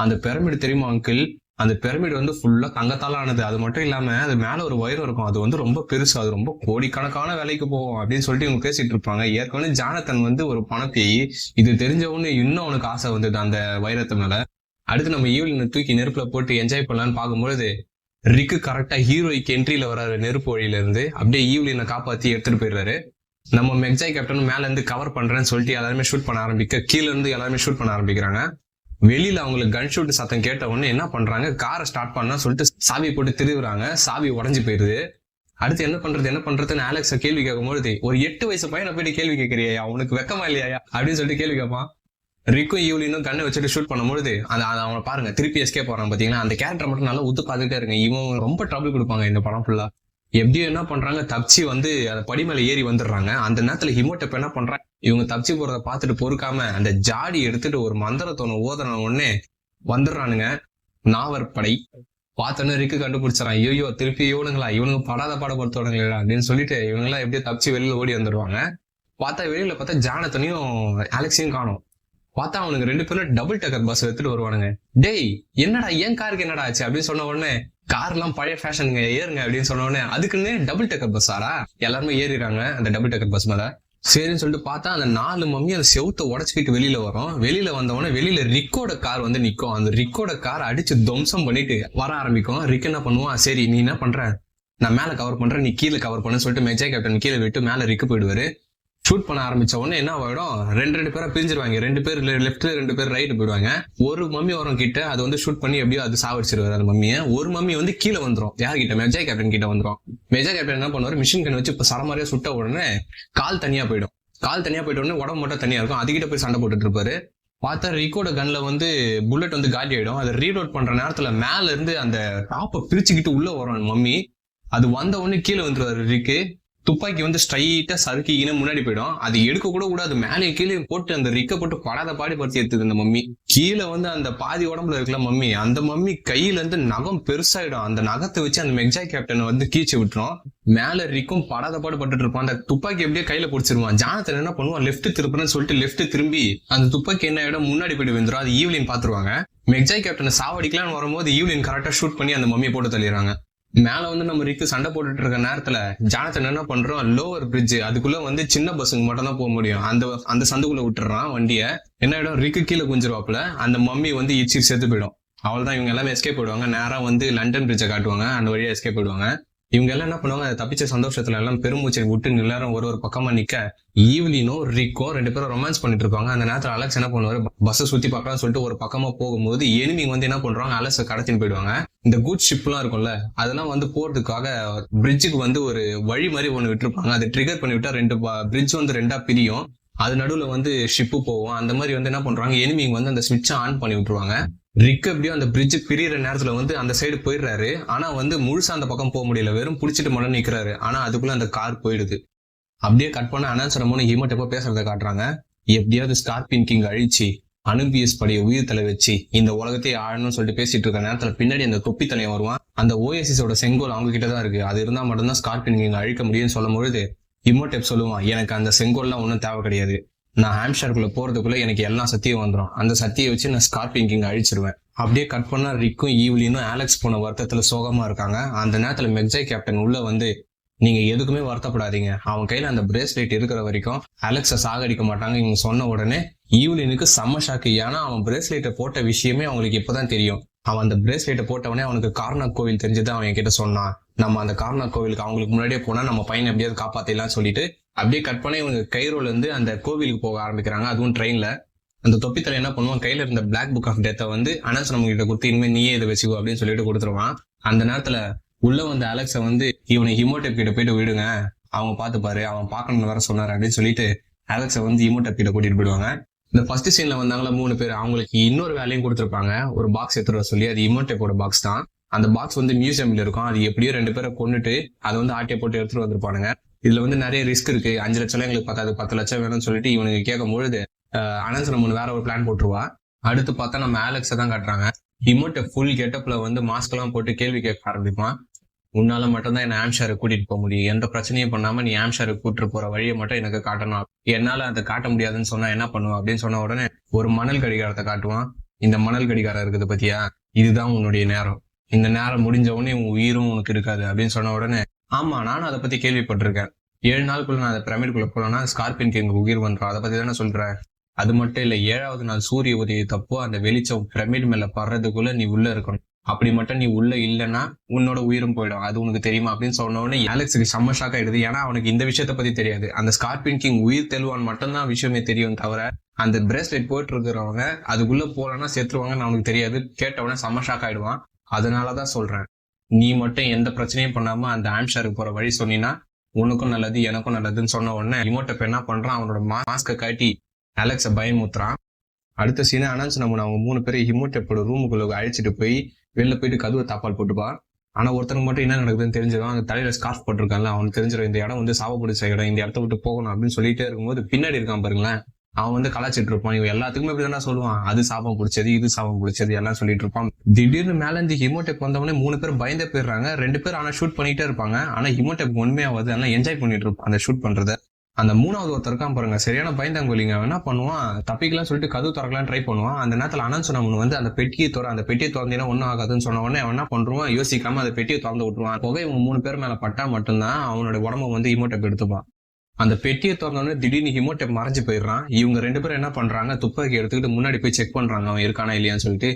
அந்த பிரமிடு தெரியுமா அங்கிள், அந்த பிரமிடு வந்து ஃபுல்லா தங்கத்தால ஆனது. அது மட்டும் இல்லாம அது மேல ஒரு வயிறு இருக்கும், அது வந்து ரொம்ப பெருசு, அது ரொம்ப கோடிக்கணக்கான வேலைக்கு போகும் அப்படின்னு சொல்லிட்டு இவங்க பேசிட்டு இருப்பாங்க. ஏற்கனவே ஜானத்தன் வந்து ஒரு பணப்பேய், இது தெரிஞ்சவொன்னு இன்னும் அவனுக்கு ஆசை வந்தது அந்த வைரத்து மேல. அடுத்து நம்ம ஈவ்லினை தூக்கி நெருப்புல போட்டு என்ஜாய் பண்ணலான்னு பார்க்கும்பொழுது ரிக்கு கரெக்டா ஹீரோய்க்கு என்ட்ரியில வர்றாரு. நெருப்பு வழியில இருந்து அப்படியே ஈவ்லினை காப்பாத்தி எடுத்துட்டு போயிடுறாரு. நம்ம மெக்ஜாய் கேப்டன் மேல இருந்து கவர் பண்றேன்னு சொல்லிட்டு எல்லாருமே ஷூட் பண்ண ஆரம்பிக்க, கீழே இருந்து எல்லாருமே ஷூட் பண்ண ஆரம்பிக்கிறாங்க. வெளியில அவங்களுக்கு கன் ஷூட் சத்தம் கேட்ட உடனே என்ன பண்றாங்க, காரை ஸ்டார்ட் பண்ணா சொல்லிட்டு சாவி போட்டு திருவுறாங்க. சாவி உடஞ்சு போயிருது. அடுத்து என்ன பண்றதுன்னு அலெக்ஸ கேள்வி கேட்கும்போது, ஒரு 8 வயசு பையனை போயிட்டு கேள்வி கேட்கறியா, அவனுக்கு வெக்கமா இல்லையா அப்படின்னு சொல்லிட்டு கேள்வி கேட்பான். ரிக்கும் ஈவ்லினும் கண்ணை வச்சுட்டு ஷூட் பண்ணும்போது அவனை பாருங்க திருப்பி எஸ்கேப் போறான் பாத்தீங்களா, அந்த கேரக்டர் மட்டும் நல்லா உத்து பார்த்துட்டே இருங்க. இவன் ரொம்ப ட்ரபிள் கொடுப்பாங்க இந்த படம் ஃபுல்லா. எப்படியும் என்ன பண்றாங்க, தப்சி வந்து அந்த படி மேல ஏறி வந்துடுறாங்க. அந்த நேரத்துல ஹிமோட்டப் என்ன பண்றாங்க, இவங்க தப்சி போறத பார்த்துட்டு பொறுக்காம அந்த ஜாடி எடுத்துட்டு ஒரு மந்திரத்தோன ஓதன உடனே வந்துடுறானுங்க நாவற்படை. பார்த்தோன்னே ரிக்கு கண்டுபிடிச்சான், ஐயோ திருப்பி இவனுங்க படாத பாடப்படுத்துவானுங்களா அப்படின்னு சொல்லிட்டு இவங்க எல்லாம் எப்படியோ தப்பிச்சு வெளியில ஓடி வந்துடுவாங்க. வெளியில பார்த்தா ஜானத்தனையும் அலெக்ஸையும் காணும். பார்த்தா அவனுக்கு 2 பேரும் டபுள் டக்கர் பஸ் எடுத்துட்டு வருவானுங்க. டேய் என்னடா என் காருக்கு என்னடா ஆச்சு அப்படின்னு சொன்ன உடனே, கார் எல்லாம் பழைய ஃபேஷனுங்க ஏறுங்க அப்படின்னு சொன்ன உடனே, அதுக்குன்னு டபுள் டக்கர் பஸ் ஆரா எல்லாருமே ஏறிடுறாங்க அந்த டபுள் டக்கர் பஸ் மேல. சரின்னு சொல்லிட்டு பார்த்தா அந்த 4 மம்மி அந்த செவுத்த உடச்சுக்கிட்டு வெளியில வரும். வெளியில வந்தவொடனே வெளியில ரிக்கோட கார் வந்து நிக்கும். அந்த ரிக்கோட கார் அடிச்சு துவம்சம் பண்ணிட்டு வர ஆரம்பிக்கும். ரிக் என்ன பண்ணுவான், சரி நீ என்ன பண்ற, நான் மேல கவர் பண்றேன், நீ கீழே கவர் பண்ணு சொல்லிட்டு மெஜாய் கேப்டன் கீழே விட்டு மேல ரிக்கு போயிடுவாரு. ஷூட் பண்ண ஆரம்பிச்ச உடனே என்ன ஆயிடும், 2 பேரா பிரிஞ்சிருவாங்க. 2 பேர் லெப்ட்ல 2 பேர் ரைட் போயிடுவாங்க. ஒரு மம்மி வரும் கிட்ட, அது வந்து ஷூட் பண்ணி எப்படியோ அது சாவடிச்சிருவாரு அந்த மம்மியை. ஒரு மம்மி வந்து கீழே வந்துரும். யார்கிட்ட, மெஜாய் கேப்டன் கிட்ட வந்துரும். மெஜாய் கேப்டன் என்ன பண்ணுவாரு, மிஷின் கன் வச்சு இப்ப சரமாரியா சுட்ட உடனே கால் தனியா போயிடும். கால் தனியா போயிட்ட உடனே உடம்பு மட்டும் தனியா இருக்கும். அதுகிட்ட போய் சண்டை போட்டுட்டு இருப்பாரு. பார்த்தா ரிக்கோட கன்ல வந்து புல்லட் வந்து காலி ஆயிடும். அதை ரீலோட் பண்ற நேரத்துல மேல இருந்து அந்த டாப்பை பிரிச்சுக்கிட்டு உள்ள வரும் மம்மி. அது வந்த உடனே கீழே வந்துருவாரு ரிக்கு. துப்பாக்கி வந்து ஸ்ட்ரைட்டா சறுக்கின்னு முன்னாடி போயிடும். அது எடுக்க கூட கூடாது, மேலே கீழே போட்டு அந்த ரிக்க போட்டு படாத பாடி படுத்தி எடுத்துது அந்த மம்மி. கீழே வந்து அந்த பாதி உடம்புல இருக்கல மம்மி, அந்த மம்மி கையில இருந்து நகம் பெருசாயிடும். அந்த நகத்தை வச்சு அந்த மெக்ஜாய் கேப்டன் வந்து கீச்சு விட்டுரும். மேல ரிக்கும் படாத பாடு பட்டுட்டு இருப்பான். அந்த துப்பாக்கி எப்படியே கையில பிடிச்சிருவான். ஜானத்தன் என்ன பண்ணுவான், லெப்ட் திருப்புறன்னு சொல்லிட்டு லெப்ட் திரும்பி அந்த துப்பாக்கி என்ன இடம் முன்னாடி போயிட்டு வந்துடும். அது ஈவ்லின் பாத்துருவாங்க. மெக்ஜாய் கேப்டன் சாவடிக்கலான்னு வரும்போது ஈவ்லின் கரெக்டா ஷூட் பண்ணி அந்த மம்மியை போட்டு தள்ளிடுறாங்க. மேல வந்து நம்ம ரிக்கு சண்டை போட்டுட்டு இருக்க நேரத்துல ஜானத்தன் என்ன பண்றோம், லோவர் பிரிட்ஜ் அதுக்குள்ள வந்து சின்ன பஸ்ஸுக்கு மட்டும் தான் போக முடியும். அந்த சந்துக்குள்ள விட்டுறான் வண்டிய. என்ன ஆயிடும், ரிக்கு கீழே குஞ்சிருவாப்புல. அந்த மம்மி வந்து இச்சி செத்து போயிடும். அவ்வளவுதான், இவங்க எல்லாமே எஸ்கேப் போயிடுவாங்க. நேரா வந்து லண்டன் பிரிட்ஜை காட்டுவாங்க. அந்த வழியா எஸ்கேப் போயிடுவாங்க. இவங்க எல்லாம் என்ன பண்ணுவாங்க, அதை தப்பிச்ச சந்தோஷத்துல எல்லாம் பெருமூச்சை விட்டு எல்லாரும் ஒரு பக்கமா நிக்க, ஈவ்லினும் ரிக்கும் 2 பேரும் ரொமான்ஸ் பண்ணிட்டு இருப்பாங்க. அந்த நேரத்துல அலெக்ஸ் என்ன பண்ணுவாரு, பஸ்ஸை சுத்தி பார்க்கலாம்னு சொல்லிட்டு ஒரு பக்கமா போகும்போது எனிமி வந்து என்ன பண்றாங்க, அலெக்ஸ் கடத்தின்னு போயிடுவாங்க. இந்த குட் ஷிப் எல்லாம் இருக்கும்ல, அதெல்லாம் வந்து போறதுக்காக பிரிட்ஜுக்கு வந்து ஒரு வழி மாதிரி ஒண்ணு விட்டுருப்பாங்க. அதை ட்ரிகர் பண்ணி விட்டா 2 பிரிட்ஜ் வந்து 2ஆ பிரியும். அது நடுவுல வந்து ஷிப்பு போகும். அந்த மாதிரி வந்து என்ன பண்றாங்க, எனிமி வந்து அந்த ஸ்விட்சை ஆன் பண்ணி விட்டுருவாங்க. ரிக் எப்படியோ அந்த பிரிட்ஜ் பிரியிற நேரத்துல வந்து அந்த சைடு போயிடுறாரு. ஆனா வந்து முழுசா அந்த பக்கம் போக முடியல, வெறும் புடிச்சிட்டு மட்டும் நிக்கிறாரு. ஆனா அதுக்குள்ள அந்த கார் போயிடுது. அப்படியே கட் பண்ண அனான்சரமோனு ஹிமோட்டப்போ பேசுறத காட்டுறாங்க. எப்படியாவது ஸ்கார்பியன் கிங் அழிச்சு அனுபியஸ் படைய உயிர் தலை வச்சு இந்த உலகத்தையே ஆழணும்னு சொல்லிட்டு பேசிட்டு இருக்க நேரத்துல பின்னாடி அந்த தொப்பி தலையை வருவான். அந்த ஓஎஸ்எஸோட செங்கோல் அவங்க கிட்டதான் இருக்கு. அது இருந்தா மட்டும்தான் ஸ்கார்பியன் கிங் அழிக்க முடியும்னு சொல்லும் பொழுது ஹிமோட்டப் சொல்லுவான், எனக்கு அந்த செங்கோல்லாம் ஒன்றும் தேவை கிடையாது. நான் ஹாம்ஷாருக்குள்ள போறதுக்குள்ள எனக்கு எல்லா சத்தியம் வந்துடும். அந்த சத்தியை வச்சு நான் ஸ்கார்பியன் கிங் அழிச்சிருவேன். அப்படியே கட் பண்ணா ரிக்கும் ஈவ்லினும் அலெக்ஸ் போன வருத்தத்துல சோகமா இருக்காங்க. அந்த நேரத்துல மெக்ஜாய் கேப்டன் உள்ள வந்து, நீங்க எதுக்குமே வருத்தப்படாதீங்க, அவன் கையில அந்த பிரேஸ்லெட் இருக்கிற வரைக்கும் அலெக்ஸ சாகடிக்க மாட்டாங்க. இவங்க சொன்ன உடனே ஈவ்லினுக்கு செம்ம ஷாக்கு. ஏன்னா அவன் பிரேஸ்லெட்டை போட்ட விஷயமே அவங்களுக்கு இப்பதான் தெரியும். அவன் அந்த பிரேஸ்லெட்டை போட்டவனே அவனுக்கு கார்னாக் கோவில் தெரிஞ்சுதான் அவன் என்கிட்ட சொன்னான். நம்ம அந்த கார்னாக் கோவிலுக்கு அவங்களுக்கு முன்னாடியே போனா நம்ம பையனை எப்படியாவது காப்பாத்திடலாம் சொல்லிட்டு அப்படியே கட் பண்ணி இவங்க கைரோல இருந்து அந்த கோவிலுக்கு போக ஆரம்பிக்கிறாங்க. அதுவும் ட்ரெயின்ல. அந்த தொப்பித்தலை என்ன பண்ணுவான், கையில இருந்த பிளாக் புக் ஆஃப் டெத்தை வந்து அனான்சரம் கிட்ட கொடுத்து, இனிமே நீயே இதை வச்சுக்கோ அப்படின்னு சொல்லிட்டு கொடுத்துருவான். அந்த நேரத்துல உள்ள வந்த அலெக்ஸை வந்து, இவனை ஹிமோட்டப் கிட்ட போயிட்டு விடுங்க, அவங்க பாத்துப்பாரு, அவன் பாக்கணும்னு வர சொன்னாரு அப்படின்னு சொல்லிட்டு அலெக்ஸை வந்து ஹிமோட்டப் கிட்ட கூட்டிட்டு போயிடுவாங்க. இந்த ஃபர்ஸ்ட் சீன்ல வந்தாங்களா 3 பேர், அவங்களுக்கு இன்னொரு வேலையும் கொடுத்துருப்பாங்க. ஒரு பாக்ஸ் எடுத்துட்டு வர சொல்லி, அது ஹிமோட்டப்போட பாக்ஸ் தான். அந்த பாக்ஸ் வந்து மியூசியம்ல இருக்கும். அது எப்படியோ 2 பேரை கொண்டுட்டு அதை வந்து ஆட்டிய போட்டு எடுத்துட்டு வந்திருப்பானுங்க. இதுல வந்து நிறைய ரிஸ்க் இருக்கு. 5 லட்சம் எங்களுக்கு பத்தாது, 10 லட்சம் வேணும்னு சொல்லிட்டு இவனுக்கு கேட்கும் பொழுது அனன்சரம் வேற ஒரு பிளான் போட்டுருவா. அடுத்து பார்த்தா நம்ம அலெக்ஸை தான் காட்டுறாங்க. ஹிமோட்டப் ஃபுல் கெட்டப்ல வந்து மாஸ்க் எல்லாம் போட்டு கேள்வி கேட்க ஆரம்பிப்பான். உன்னால மட்டும்தான் என்ன ஹாம்ஷாருக்கு கூட்டிட்டு போக முடியும், எந்த பிரச்சனையும் பண்ணாம நீ ஹாம்ஷாருக்கு கூட்டிட்டு போற வழியை மட்டும் எனக்கு காட்டணும், என்னால அதை காட்ட முடியாதுன்னு சொன்னா என்ன பண்ணுவோம் அப்படின்னு சொன்ன உடனே ஒரு மணல் கடிகாரத்தை காட்டுவான். இந்த மணல் கடிகாரம் இருக்குது பத்தியா, இதுதான் உன்னுடைய நேரம், இந்த நேரம் முடிஞ்ச உடனே உன் உயிரும் உனக்கு இருக்காது அப்படின்னு சொன்ன உடனே, ஆமா நானும் அதை பத்தி கேள்விப்பட்டிருக்கேன், 7 நாளுக்குள்ள நான் அதை பிரமிடுக்குள்ள போலன்னா ஸ்கார்பியன் கிங் உயிர் வந்துடும், அதை பத்தி தானே சொல்றேன். அது மட்டும் இல்ல, 7வது நாள் சூரிய உதயத்தப்போ அந்த வெளிச்சம் பிரமிட் மேல படுறதுக்குள்ள நீ உள்ள இருக்கணும், அப்படி மட்டும் நீ உள்ள இல்லைன்னா உன்னோட உயிரும் போயிடும், அது உனக்கு தெரியுமா அப்படின்னு சொன்ன உடனே அலெக்ஸுக்கு செம்ம ஷாக் ஆயிடுது. ஏன்னா அவனுக்கு இந்த விஷயத்த பத்தி தெரியாது. அந்த ஸ்கார்பியன் கிங் உயிர் தெல்வான் மட்டும்தான் விஷயமே தெரியும், தவிர அந்த பிரேஸ்லெட் போயிட்டு இருக்கிறவங்க அதுக்குள்ள போலன்னா செத்துருவாங்கன்னு அவனுக்கு தெரியாது. கேட்டவன செம்ம ஷாக் ஆயிடுவான். அதனாலதான் சொல்றேன், நீ மட்டும் எந்த பிரச்சனையும் பண்ணாம அந்த ஹாம்ஷாருக்கு போற வழி சொன்னீங்கன்னா உனக்கும் நல்லது எனக்கும் நல்லதுன்னு சொன்ன உடனே ஹிமோட்டப் என்ன பண்றான், அவனோட மாஸ்கை காட்டி அலெக்ஸை பயமுத்துறான். அடுத்த சீனை அனௌன்ஸ் நம்ம அவங்க 3 பேரும் ஹிமோடெப்போட ரூமுக்குள்ள அழைச்சிட்டு போய் வெளில போயிட்டு கதவை தாப்பால் போட்டுப்பான். ஆனா ஒருத்தனுக்கு மட்டும் என்ன நடக்குதுன்னு தெரிஞ்சிடும். அந்த தலையில ஸ்கார்ஃப் போட்டிருக்கான்ல, அவனுக்கு தெரிஞ்சிடும் இந்த இடம் வந்து சாவ பிடிச்ச இடம், இந்த இடத்த விட்டு போகணும் அப்படின்னு சொல்லிட்டே இருக்கும்போது பின்னாடி இருக்கான் பாருங்களேன், அவன் வந்து கலாச்சிட்டு இருப்பான். இவன் எல்லாத்துக்குமே இப்படிதானே சொல்லுவான், அது சாபம் பிடிச்சது, இது சாபம் பிடிச்சது எல்லாம் சொல்லிட்டு இருப்பான். திடீர்னு மேல இருந்து ஹிமோடெப் வந்தவொடனே 3 பேர் பயந்தே போயிடுறாங்க. 2 பேர் ஆனா ஷூட் பண்ணிட்டே இருப்பாங்க. ஆனா ஹிமோடெப் உண்மையாவது ஆனா என்ஜாய் பண்ணிட்டு இருப்பான் அந்த ஷூட் பண்றத. அந்த 3வது ஒருத்தர் இருக்கான் பாருங்க, சரியான பயந்தாங்கோலிங்க. அவன் என்ன பண்ணுவான், தப்பிக்கலாம் சொல்லிட்டு கதவு திறக்கலாம் ட்ரை பண்ணுவான். அந்த நேரத்துல அனௌன்ஸ் நம்ம வந்து அந்த பெட்டியை திறந்தீங்கன்னா ஒன்னும் ஆகாதுன்னு சொன்ன உடனே அவன் என்ன பண்றான், யோசிக்காம அந்த பெட்டியை திறந்து விட்டுருவான். புகை இவங்க 3 பேர் மேல பட்டா மட்டும்தான் அவனோட உடம்ப வந்து ஹிமோடெப் எடுத்துப்பான். அந்த பெட்டியை திறந்தோடனே திடீர்னு ஹிமோடெப் மறைஞ்சு போயிடுறான். இவங்க 2 பேரும் என்ன பண்றாங்க, துப்பாக்கி எடுத்துக்கிட்டு முன்னாடி போய் செக் பண்றாங்க அவன் இருக்கானா இல்லையான்னு சொல்லிட்டு.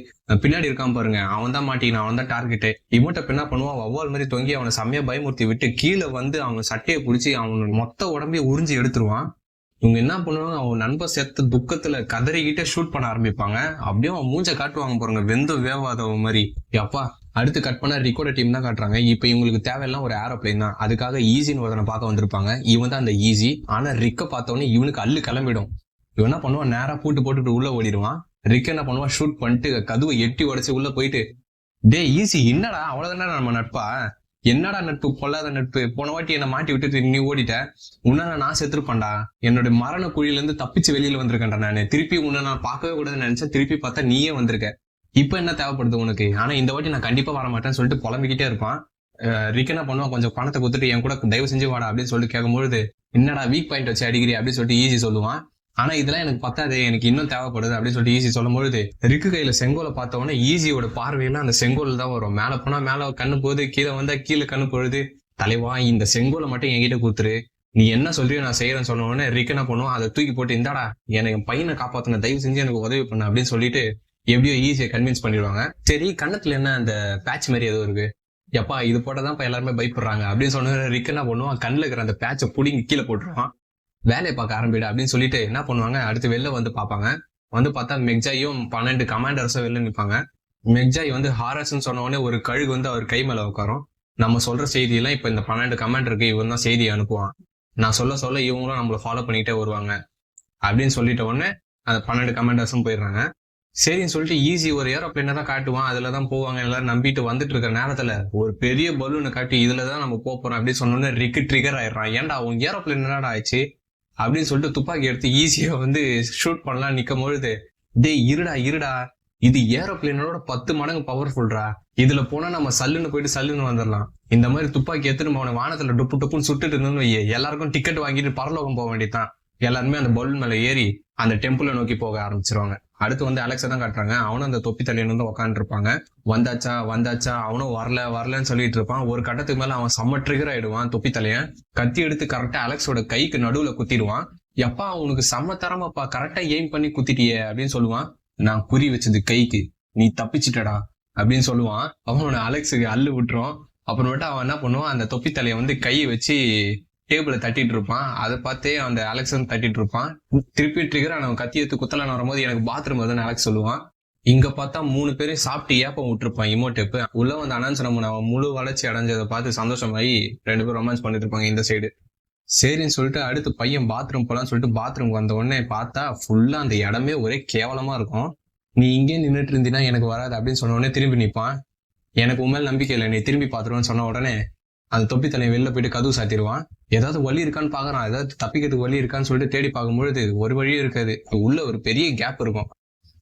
பின்னாடி இருக்கான் பாருங்க, அவன் தான் மாட்டிக்கினான், அவன் தான் டார்கெட். ஹிமோடெப் என்ன பண்ணுவான், வவ்வால் மாதிரி தொங்கி அவனை செம்மையா பயமுறுத்தி விட்டு கீழே வந்து அவன் சட்டையை பிடிச்சி அவனோட மொத்த உடம்பையும் உறிஞ்சி எடுத்துருவான். இவங்க என்ன பண்ணுவாங்க, அவன் நண்பர் செத்து துக்கத்துல கதறிக்கிட்டே ஷூட் பண்ண ஆரம்பிப்பாங்க. அப்படியே அவன் மூஞ்ச காட்டுவாங்க பாருங்க, வெந்தும் வேவாதவ மாதிரி. அப்பா அடுத்து கட் பண்ண ரிக்கோட டீம் தான் காட்டுறாங்க. இப்ப இவங்களுக்கு தேவையெல்லாம் ஒரு ஏரோப்ளைன் தான். அதுக்காக ஈஸின்னு ஒருத்தனை பார்க்க வந்திருப்பாங்க. இவன் தான் அந்த ஈஸி. ஆனா ரிக்க பார்த்தவொடனே இவனுக்கு அல்லு கிளம்பிடும். இவன் என்ன பண்ணுவான், நேரா போட்டுட்டு உள்ள ஓடிடுவான். ரிக் என்ன பண்ணுவான், ஷூட் பண்ணிட்டு கதுவை எட்டி உடைச்சு உள்ள போயிட்டு, டே ஈஸி என்னடா அவ்வளவுதானே நம்ம நட்பா, என்னடா நட்பு பொல்லாத நட்பு, போன வாட்டி என்ன மாட்டி விட்டுட்டு நீ ஓடிட்ட, உன்ன நான் செத்துருப்பேன்டா, என்னோட மரண குழியில இருந்து தப்பிச்சு வெளியில வந்திருக்கேன்டா நானு, திருப்பி உன்னை நான் பார்க்கவே கூடாதுன்னு நினைச்சேன், திருப்பி பார்த்தா நீயே வந்திருக்க, இப்ப என்ன தேவைப்படுது உனக்கு, ஆனா இந்த வாட்டி நான் கண்டிப்பா வர மாட்டேன்னு சொல்லிட்டு புலம்பிக்கிட்டே இருப்பான். ரிக் என்ன பண்ணுவான், கொஞ்சம் பணத்தை கொடுத்துட்டு என் கூட தயவு செஞ்சு வாடா அப்படின்னு சொல்லிட்டு கேட்கும்பொழுது, என்னடா வீக் பாயிண்ட் வச்சு அடிக்கிறீ அப்படின்னு சொல்லிட்டு ஈஸி சொல்லுவான். ஆனா இதெல்லாம் எனக்கு பத்தாது, எனக்கு இன்னும் தேவைப்படுது அப்படின்னு சொல்லிட்டு ஈஸி சொல்லும் பொழுது, ரிக்கு கையில செங்கோலை பார்த்த உடனே ஈஸியோட பார்வையில அந்த செங்கோல் தான் வரும். மேல போனா மேல கண்ணு போகுது, கீழே வந்தா கீழே கண்ணு போகுது. தலைவா இந்த செங்கோலை மட்டும் என்கிட்ட கூத்துரு, நீ என்ன சொல்றியோ நான் செய்யறேன்னு சொன்ன உடனே ரிக் என்ன பண்ணுவான், அதை தூக்கி போட்டு இந்தாடா எனக்கு என் பையனை காப்பாத்தின, தயவு செஞ்சு எனக்கு உதவி பண்ண அப்படின்னு சொல்லிட்டு எப்படியோ ஈஸியை கன்வின்ஸ் பண்ணிடுவாங்க. சரி கண்ணத்துல என்ன அந்த பேட்ச் மாதிரி ஏதோ இருக்கு, எப்பா இது போட்டதான் இப்ப எல்லாருமே பயப்படுறாங்க அப்படின்னு சொன்ன ரிக் என்ன பண்ணுவான், கண்ணுல இருக்கிற அந்த பேட்சை புடிங்கி கீழே போட்டுருவான். வேலையை பார்க்க ஆரம்பிடு அப்படின்னு சொல்லிட்டு என்ன பண்ணுவாங்க, அடுத்து வெளில வந்து பார்ப்பாங்க. வந்து பார்த்தா மெக்ஜாயும் 12 கமாண்டர்ஸும் வெளில நிற்பாங்க. மெக்ஜாய் வந்து ஹாரஸ்ன்னு சொன்ன உடனே ஒரு கழுகு வந்து அவர் கை மேல உட்காரும். நம்ம சொல்ற செய்தியெல்லாம் இப்ப இந்த 12 கமாண்டருக்கு இவன் தான் செய்தியை அனுப்புவான். நான் சொல்ல இவங்களும் நம்மளை ஃபாலோ பண்ணிட்டே வருவாங்க அப்படின்னு சொல்லிட்ட உடனே அந்த 12 கமாண்டர்ஸும் போயிடுறாங்க. சரின்னு சொல்லிட்டு ஈஸி ஒரு ஏரோப்ளைனை தான் காட்டுவான். அதுலதான் போவாங்க. எல்லாரும் நம்பிட்டு வந்துட்டு இருக்கிற நேரத்துல ஒரு பெரிய பலூனை காட்டி இதுலதான் நம்ம போறோம் அப்படின்னு சொன்னோன்னே ரிக்கு ட்ரிகர் ஆயிடுறான். ஏன்டா உன் ஏரோப்ளைன் என்னடா ஆயிடுச்சு அப்படின்னு சொல்லிட்டு துப்பாக்கி எடுத்து ஈஸியா வந்து ஷூட் பண்ணலாம் நிக்கும் பொழுது, டே இருடா இது ஏரோப்ளைனோட 10 மடங்கு பவர்ஃபுல்ரா, இதுல போனா நம்ம சல்லுன்னு போயிட்டு சல்லுன்னு வந்துடலாம். இந்த மாதிரி துப்பாக்கி எடுத்து நம்ம அவனை வானத்துல டப்புன்னு சுட்டுட்டு இருந்தோம்னு வையே, எல்லாருக்கும் டிக்கெட் வாங்கிட்டு பரலோகம் போக வேண்டியதான். எல்லாருமே அந்த பலூன் மேல ஏறி அந்த டெம்பிளை நோக்கி போக ஆரம்பிச்சிருவாங்க. அடுத்து வந்து அலெக்ஸா தான் காட்டுறாங்க. அவனும் அந்த தொப்பி தலையில வந்து உட்காந்து இருப்பாங்க. வந்தாச்சா அவனும் வரலன்னு சொல்லிட்டு இருப்பான். ஒரு கட்டத்துக்கு மேல அவன் செம்ம ட்ரிகர் ஆயிடுவான். தொப்பி தலையன் கத்தி எடுத்து கரெக்டா அலெக்ஸோட கைக்கு நடுவுல குத்திடுவான். எப்பா அவனுக்கு செம்ம தரமாப்பா, கரெக்டா எய்ம் பண்ணி குத்திட்டியே அப்படின்னு சொல்லுவான். நான் குறி வச்சது கைக்கு, நீ தப்பிச்சிட்டடா அப்படின்னு சொல்லுவான். அவனோட அலெக்ஸுக்கு அள்ளு விட்டுரும். அப்புறமேட்டு அவன் என்ன பண்ணுவான், அந்த தொப்பி தலையை வந்து கையை வச்சு டேபிள தட்டிட்டு இருப்பான். அதை பார்த்தே அந்த அலெக்ஸ் வந்து தட்டிட்டு இருப்பான். திருப்பி ட்ரிகர் அவன் கத்தி எடுத்து குத்தலான்னு வரும்போது எனக்கு பாத்ரூம் வருதுன்னு அலெக்ஸ் சொல்லுவான். இங்க பார்த்தா 3 பேரும் சாப்பிட்டு ஏப்பம் விட்டுருப்பான் இமோடெப். உள்ள வந்து அனௌன்ஸ் நம்ம முழு வளர்ச்சி அடைஞ்சதை பார்த்து சந்தோஷமாயி 2 பேரும் ரொமான்ஸ் பண்ணிட்டு இருப்பாங்க இந்த சைடு. சரின்னு சொல்லிட்டு அடுத்து பையன் பாத்ரூம் போலான்னு சொல்லிட்டு பாத்ரூம் வந்த உடனே பார்த்தா ஃபுல்லா அந்த இடமே ஒரே கேவலமா இருக்கும். நீ இங்கே நின்றுட்டு இருந்தீங்கன்னா எனக்கு வராது அப்படின்னு சொன்ன உடனே திரும்பி நிற்பான். எனக்கு உண்மையில நம்பிக்கை இல்லை, நீ திரும்பி பாத்துருவான்னு சொன்ன உடனே அந்த தொப்பி தலையை வெளில போயிட்டு கதவு சாத்திடுவான். ஏதாவது வழி இருக்கான்னு பாக்குறான், ஏதாவது தப்பிக்கிறதுக்கு வழி இருக்கான்னு சொல்லிட்டு தேடி பார்க்கும்பொழுது ஒரு வழியும் இருக்காது. உள்ள ஒரு பெரிய கேப் இருக்கும்.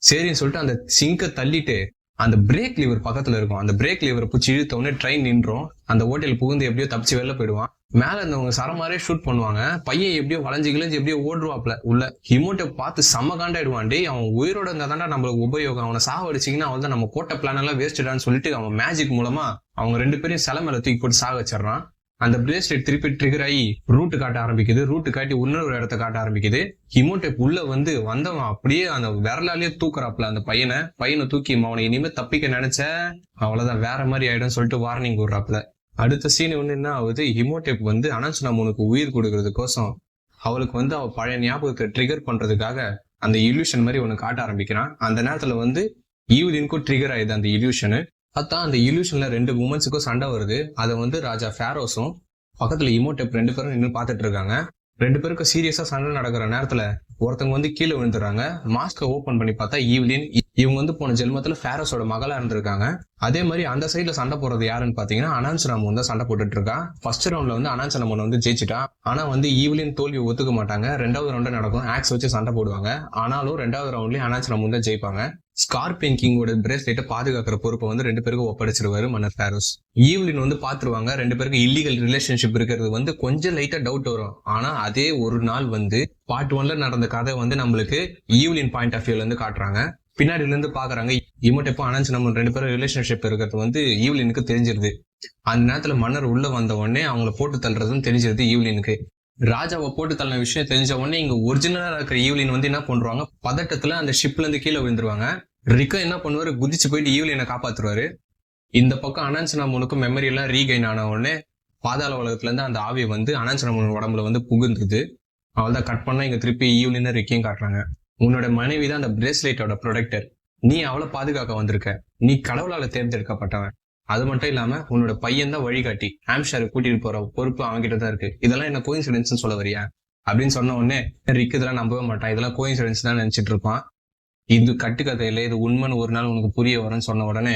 சரின்னு சொல்லிட்டு அந்த சிங்கை தள்ளிட்டு அந்த பிரேக் லிவர் பக்கத்துல இருக்கும். அந்த பிரேக் லிவரை பிடிச்சி இழுத்த உடனே ட்ரெயின் நின்றும். அந்த ஹோட்டல் புகுந்து எப்படியோ தப்பிச்சு வெளில போயிடுவான். மேல இருந்தவங்க சரமாரே ஷூட் பண்ணுவாங்க. பையன் எப்படியோ வளைஞ்சு எப்படியோ ஓடுவாப்ல உள்ள. ஹிமோட்டை பார்த்து செம்ம காண்டாயிடுவான். டே அவன் உயிரோட இருந்தா தாண்டா நம்மளுக்கு உபயோகம், அவனை சாவடிச்சிங்கன்னா அவன் தான் நம்ம போட்ட பிளான் எல்லாம் வேஸ்டான்னு சொல்லிட்டு அவன் மேஜிக் மூலமா அவங்க 2 பேரையும் சிலை மேல தூக்கி போட்டு சாக வச்சிடறான். அந்த பிரேஸ்லெட் திருப்பி ட்ரிகர் ஆகி ரூட்டு காட்ட ஆரம்பிக்குது. ரூட்டு காட்டி இன்னொரு இடத்த காட்ட ஆரம்பிக்குது. ஹிமோடெப் உள்ள வந்தவன் அப்படியே அந்த விரலாலேயே தூக்குறாப்ல அந்த பையனை தூக்கி அவனை இனிமே தப்பிக்க நினைச்ச அவ்வளவுதான் வேற மாதிரி ஆயிடும் சொல்லிட்டு வார்னிங் விடுறாப்ல. அடுத்த சீன் ஒண்ணு என்ன ஆகுது, ஹிமோடெப் வந்து அனன்சுனாமுனுக்கு உயிர் கொடுக்கறதுக்கோசம் அவளுக்கு வந்து அவ பழைய ஞாபகத்தை ட்ரிகர் பண்றதுக்காக அந்த இல்யூஷன் மாதிரி ஒண்ணு காட்ட ஆரம்பிக்கிறான். அந்த நேரத்துல வந்து ஈவ்லினுக்கும் ட்ரிகர் ஆயிடுது அந்த இல்யூஷனு. அதான் அந்த இல்யூஷன்ல 2 உமன்ஸுக்கும் சண்டை வருது. அதை வந்து ராஜா ஃபேரோஸும் பக்கத்துல இமோடெப் 2 பேரும் நின்று பாத்துட்டு இருக்காங்க. ரெண்டு பேருக்கும் சீரியஸா சண்டை நடக்கிற நேரத்துல ஒருத்தவங்க வந்து கீழே விழுந்துடுறாங்க. மாஸ்க ஓபன் பண்ணி பார்த்தா ஈவ்லின். இவங்க வந்து போன ஜென்மத்துல ஃபேரஸோட மகளா இருந்திருக்காங்க. அதே மாதிரி அந்த சைட்ல சண்டை போடுறது யாருன்னு பாத்தீங்கன்னா அனான்ஸ் ராமன் தான் சண்டை போட்டுட்டு இருக்கா. ஃபர்ஸ்ட் ரவுண்ட்ல வந்து அனான்ஸ் ராமன் வந்து ஜெயிச்சிட்டா. ஆனா வந்து ஈவ்லின் தோல்வி ஒத்துக்க மாட்டாங்க. ரெண்டாவது ரவுண்ட் நடக்கும், ஆக்ஸ் வச்சு சண்டை போடுவாங்க. ஆனாலும் ரெண்டாவது ரவுண்ட்லயும் அனான்ஸ் ராமன் தான் ஜெயிப்பாங்க. ஸ்கார்பியன் கிங்கோட பிரேஸ்லெட்டை பாதுகாக்கிற பொறுப்பை வந்து ரெண்டு பேருக்கும் ஒப்படைச்சிருவாரு மன்னர் ஃபேரோஸ். ஈவ்லின் வந்து பாத்துருவாங்க ரெண்டு பேருக்கு இல்லீகல் ரிலேஷன்ஷிப் இருக்கிறது வந்து கொஞ்சம் லைட்டா டவுட் வரும். ஆனா அதே ஒரு நாள் வந்து பார்ட் 1ல நடந்த கதை வந்து நம்மளுக்கு ஈவ்லின் பாயிண்ட் ஆஃப் வியூல இருந்து காட்டுறாங்க. பின்னாடில இருந்து பாக்குறாங்க இமோட்டெப்போ அனான்ஸ் நம்ம ரெண்டு பேரும் ரிலேஷன்ஷிப் இருக்கிறது வந்து ஈவ்லினுக்கு தெரிஞ்சிருது. அந்த நேரத்துல மன்னர் உள்ள வந்த உடனே அவங்கள போட்டு தள்ளுறதுன்னு தெரிஞ்சிருது ஈவ்லினுக்கு. ராஜாவை போட்டு தள்ளின விஷயம் தெரிஞ்ச உடனே இங்க ஒரிஜினலா இருக்கிற ஈவ்லின் வந்து என்ன பண்றாங்க, பதட்டத்துல அந்த ஷிப்ல இருந்து கீழே விழுந்துருவாங்க. ரிக்கோ என்ன பண்ணுவாரு, குதிச்சு போயிட்டு ஈவ்லினை காப்பாத்துருவாரு. இந்த பக்கம் அனான்ஸ் நாமுனுக்கு மெமரி எல்லாம் ரீகைன் ஆன உடனே பாதாள உலகத்துல இருந்து அந்த ஆவி வந்து அனான்ஸ் நாமுன் உடம்புல வந்து புகுந்தது. அவள்தான் கட் பண்ணா இங்க திருப்பி ஈவ்லின் ரிக்கையும் காட்டுறாங்க. உன்னோட மனைவி தான் அந்த பிரேஸ்லெட்டோட ப்ரொடெக்டர். நீ அவளை பாதுகாக்க வந்திருக்க. நீ கடவுளால தேர்ந்தெடுக்கப்பட்டவன். அது மட்டும் இல்லாம உன்னோட பையன் தான் வழிகாட்டி. ஆம்ஷாரை கூட்டிட்டு போற பொறுப்பு அவன்கிட்ட தான் இருக்கு. இதெல்லாம் என்ன கோயின்சிடென்ஸ் சொல்ல வரியா அப்படின்னு சொன்ன உடனே ரிக்கு இதெல்லாம் நம்பவே மாட்டான். இதெல்லாம் கோயின்சிடென்ஸ் தான் நினைச்சிட்டு இருப்பான். இது கட்டுக்கதை இல்லை, இது உண்மைன்னு ஒரு நாள் உனக்கு புரிய வரும்னு சொன்ன உடனே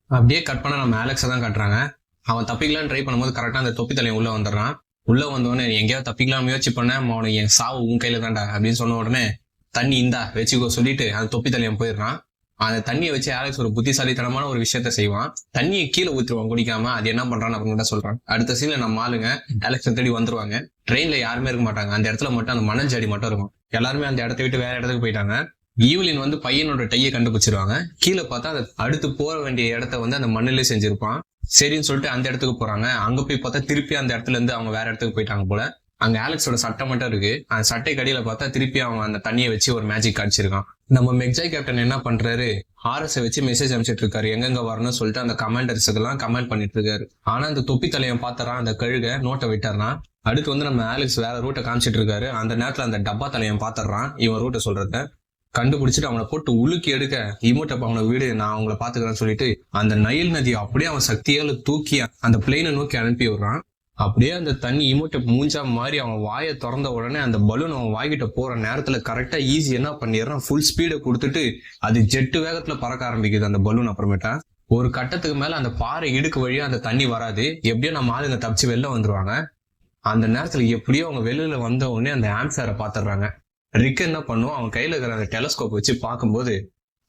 அப்படியே கட் பண்ண நம்ம அலெக்ஸை தான் காட்டுறாங்க. அவன் தப்பிக்கலான்னு ட்ரை பண்ணும்போது கரெக்டா அந்த தொப்பி தலையை உள்ள வந்துடுறான். உள்ள வந்தோடனே எங்கேயாவது தப்பிக்கலாம் முயற்சி பண்ண அவனை என் சாவு உன் கையில தான்டா அப்படின்னு சொன்ன உடனே தண்ணி இந்தா வச்சுக்கோ சொல்லிட்டு அந்த தொப்பி தலையன் போயிடுறான். அந்த தண்ணியை வச்சு அலெக்ஸ் ஒரு புத்திசாலித்தனமான ஒரு விஷயத்த செய்வான். தண்ணியை கீழே ஊத்துருவான் குடிக்காம. அது என்ன பண்றான்னு அப்படின்னு தான் சொல்றான். அடுத்த சீன்ல நம்ம ஆளுங்க அலெக்ஸை தேடி வந்துருவாங்க. ட்ரெயின்ல யாருமே இருக்க மாட்டாங்க. அந்த இடத்துல மட்டும் அந்த மணல் ஜாடி மட்டும் இருக்கும். எல்லாருமே அந்த இடத்த விட்டு வேற இடத்துக்கு போயிட்டாங்க. ஈவ்லின் வந்து பையனோட டையை கண்டுபிடிச்சிருவாங்க. கீழே பார்த்தா அந்த அடுத்து போற வேண்டிய இடத்த வந்து அந்த மண்ணிலே செஞ்சிருப்பான். சரின்னு சொல்லிட்டு அந்த இடத்துக்கு போறாங்க. அங்க போய் பார்த்தா திருப்பி அந்த இடத்துல இருந்து அவங்க வேற இடத்துக்கு போயிட்டாங்க போல. அங்க அலெக்ஸோட சட்டை மட்டும் இருக்கு. அந்த சட்டை கடியில பார்த்தா திருப்பி அவன் அந்த தண்ணியை வச்சு ஒரு மேஜிக் காட்சிருக்கான். நம்ம மெக்ஜாய் கேப்டன் என்ன பண்றாரு, ஹாரஸை வச்சு மெசேஜ் அனுப்பிச்சிட்டு இருக்காரு எங்கெங்க வரணும்னு சொல்லிட்டு அந்த கமாண்டர்ஸுக்கு எல்லாம் கமெண்ட் பண்ணிட்டு இருக்காரு. ஆனா அந்த தொப்பி தலையன் பாத்துறான், அந்த கழுக நோட்டை விட்டுறான். அடுத்து வந்து நம்ம அலெக்ஸ் வேற ரூட்டை காமிச்சிட்டு இருக்காரு. அந்த நேரத்துல அந்த டப்பா தலையன் பாத்துறான் இவன் ரூட்டை சொல்றத. கண்டுபிடிச்சிட்டு அவனை போட்டு உலுக்கி எடுக்க இமோட்டப்ப அவனை வீடு நான் அவங்கள பாத்துக்கிறேன்னு சொல்லிட்டு அந்த நைல் நதியை அப்படியே அவன் சக்தியால தூக்கி அந்த பிளேனை நோக்கி அனுப்பி விடுறான். அப்படியே அந்த தண்ணி இமோட்டப் மூஞ்சா மாதிரி அவன் வாயை திறந்த உடனே அந்த பலூன் அவன் வாய்கிட்ட போற நேரத்துல கரெக்டா ஈஸி என்ன பண்ணிடுறான், ஃபுல் ஸ்பீடை கொடுத்துட்டு அது ஜெட்டு வேகத்துல பறக்க ஆரம்பிக்குது அந்த பலூன். அப்புறமேட்டா ஒரு கட்டத்துக்கு மேல அந்த பாறை இடுக்கு வழியா அந்த தண்ணி வராது. எப்படியோ நம்ம ஆளுங்க தப்பிச்சு வெளில வந்துருவாங்க. அந்த நேரத்துல எப்படியோ அவங்க வெளியில வந்த உடனே அந்த ஆம்சாரை பாத்துடுறாங்க. ரிக் என்ன பண்ணும், அவன் கையில இருக்கிற அந்த டெலஸ்கோப் வச்சு பார்க்கும்போது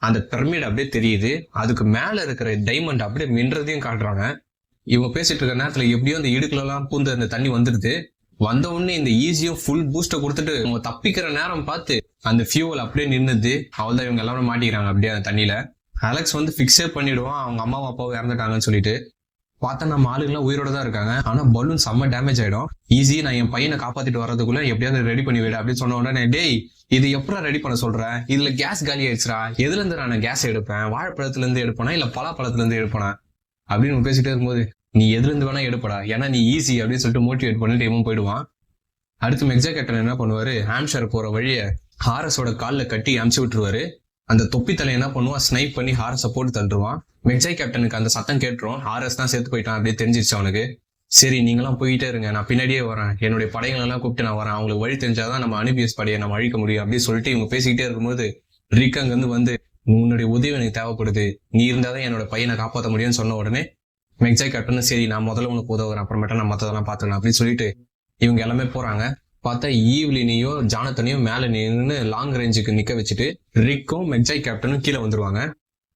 அந்த பிரமிட் அப்படியே தெரியுது. அதுக்கு மேல இருக்கிற டைமண்ட் அப்படியே மின்றதையும் காட்டுறாங்க. இவங்க பேசிட்டு இருக்க நேரத்துல எப்படியோ அந்த இடுக்குல எல்லாம் பூந்து அந்த தண்ணி வந்துடுது. வந்த உடனே இந்த ஈஸியும் ஃபுல் பூஸ்ட கொடுத்துட்டு அவங்க தப்பிக்கிற நேரம் பார்த்து அந்த ஃபியூவல் அப்படியே நின்னுது. அவள்தான் இவங்க எல்லாரும் மாட்டிக்கிறாங்க அப்படியே அந்த தண்ணியில. அலெக்ஸ் வந்து பிக்ஸே பண்ணிடுவான் அவங்க அம்மா அப்பாவும் இறந்துட்டாங்கன்னு சொல்லிட்டு. பார்த்தா நம்ம ஆளுங்கெல்லாம் உயிரோட தான் இருக்காங்க. ஆனா பலூன் செம்ம டேமேஜ் ஆயிடும். ஈஸி நான் என் பையனை காப்பாத்திட்டு வர்றதுக்குள்ள எப்படியாவது ரெடி பண்ணி விடு அப்படின்னு சொன்ன உடனே டேய் இது எப்படா ரெடி பண்ண சொல்ற, இதுல கேஸ் காலி ஆயிடுச்சுரா, எதுல இருந்து நான் கேஸ் எடுப்பேன், வாழைப்பழத்துல இருந்து எடுப்பேனா இல்ல பலாப்பழத்துல இருந்து எடுப்பேனா அப்படின்னு பேசிட்டே இருக்கும்போது நீ எதுல இருந்து வேணா எடுப்படா ஏன்னா நீ ஈஸி அப்படின்னு சொல்லிட்டு மோட்டிவேட் பண்ணிட்டு இவன் போயிடுவான். அடுத்து மெக்ஜா கேப்டன் என்ன பண்ணுவாரு, ஹாம்ஷர் போற வழிய ஹாரஸோட கால்ல கட்டி அமுச்சு விட்டுருவாரு. அந்த தொப்பி தலை என்ன பண்ணுவான், ஸ்னைப் பண்ணி ஹாரஸை போட்டு தள்ளுவான். மெக்ஜாய் கேப்டனுக்கு அந்த சத்தம் கேட்டுரும். ஹாரஸ் தான் சேர்த்து போயிட்டான் அப்படியே தெரிஞ்சிருச்சு அவனுக்கு. சரி நீங்களாம் போயிட்டே இருங்க, நான் பின்னாடியே வரேன், என்னுடைய படைகள் எல்லாம் கூப்பிட்டு நான் வரேன், அவங்களுக்கு வழி தெரிஞ்சாதான் நம்ம அனிபியஸ் படையை நம்ம அழிக்க முடியும் அப்படின்னு சொல்லிட்டு இவங்க பேசிக்கிட்டே இருக்கும்போது ரிக் அங்க வந்து உன்னுடைய உதவி எனக்கு தேவைப்படுது, நீ இருந்தாதான் என்னோட பையனை காப்பாற்ற முடியும்னு சொன்ன உடனே மெக்ஜாய் கேப்டன் சரி நான் முதல்ல உனக்கு உதவுறேன், அப்புறமேட்டா நான் மற்றதெல்லாம் பார்த்துக்கலாம் அப்படின்னு சொல்லிட்டு இவங்க எல்லாமே போறாங்க. பார்த்தா ஈவ்லினையும் ஜானத்தனையும் மேல நின்று லாங் ரேஞ்சுக்கு நிக்க வச்சுட்டு ரிக்கும் மெக்ஜாய் கேப்டனும் கீழே வந்துருவாங்க.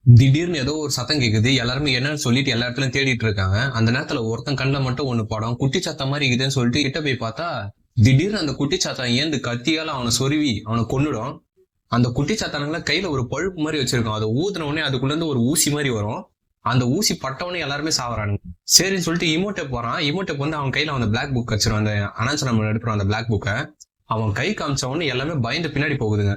திடீர்னு ஏதோ ஒரு சத்தம் கேக்குது. எல்லாருமே என்னன்னு சொல்லிட்டு எல்லா இடத்துலயும் தேடிட்டு இருக்காங்க. அந்த நேரத்துல ஒருத்தன் கண்ணில் மட்டும் ஒண்ணு படம் குட்டி சாத்தா மாதிரி இருக்குதுன்னு சொல்லிட்டு கிட்ட போய் பார்த்தா திடீர்னு அந்த குட்டி சாத்தா ஏந்து கத்தியால அவனை சொருவி அவனை கொன்னுடும். அந்த குட்டி சாத்தானுங்கள கையில ஒரு பழுப்பு மாதிரி வச்சிருக்கான். அதை ஊதுன உடனே அதுக்குள்ள இருந்து ஒரு ஊசி மாதிரி வரும். அந்த ஊசி பட்டவனே எல்லாருமே சாவறானுங்க. சரின்னு சொல்லிட்டு இமோட்டெப் போறான். இமோட்டெப் வந்து அவன் கையில அந்த பிளாக் புக் வச்சிருவான். அந்த அனான்ஸ் நம்ம எடுக்கிறோம் அந்த பிளாக் புக்கை அவன் கை காமிச்சவனு எல்லாமே பயந்து பின்னாடி போகுதுங்க.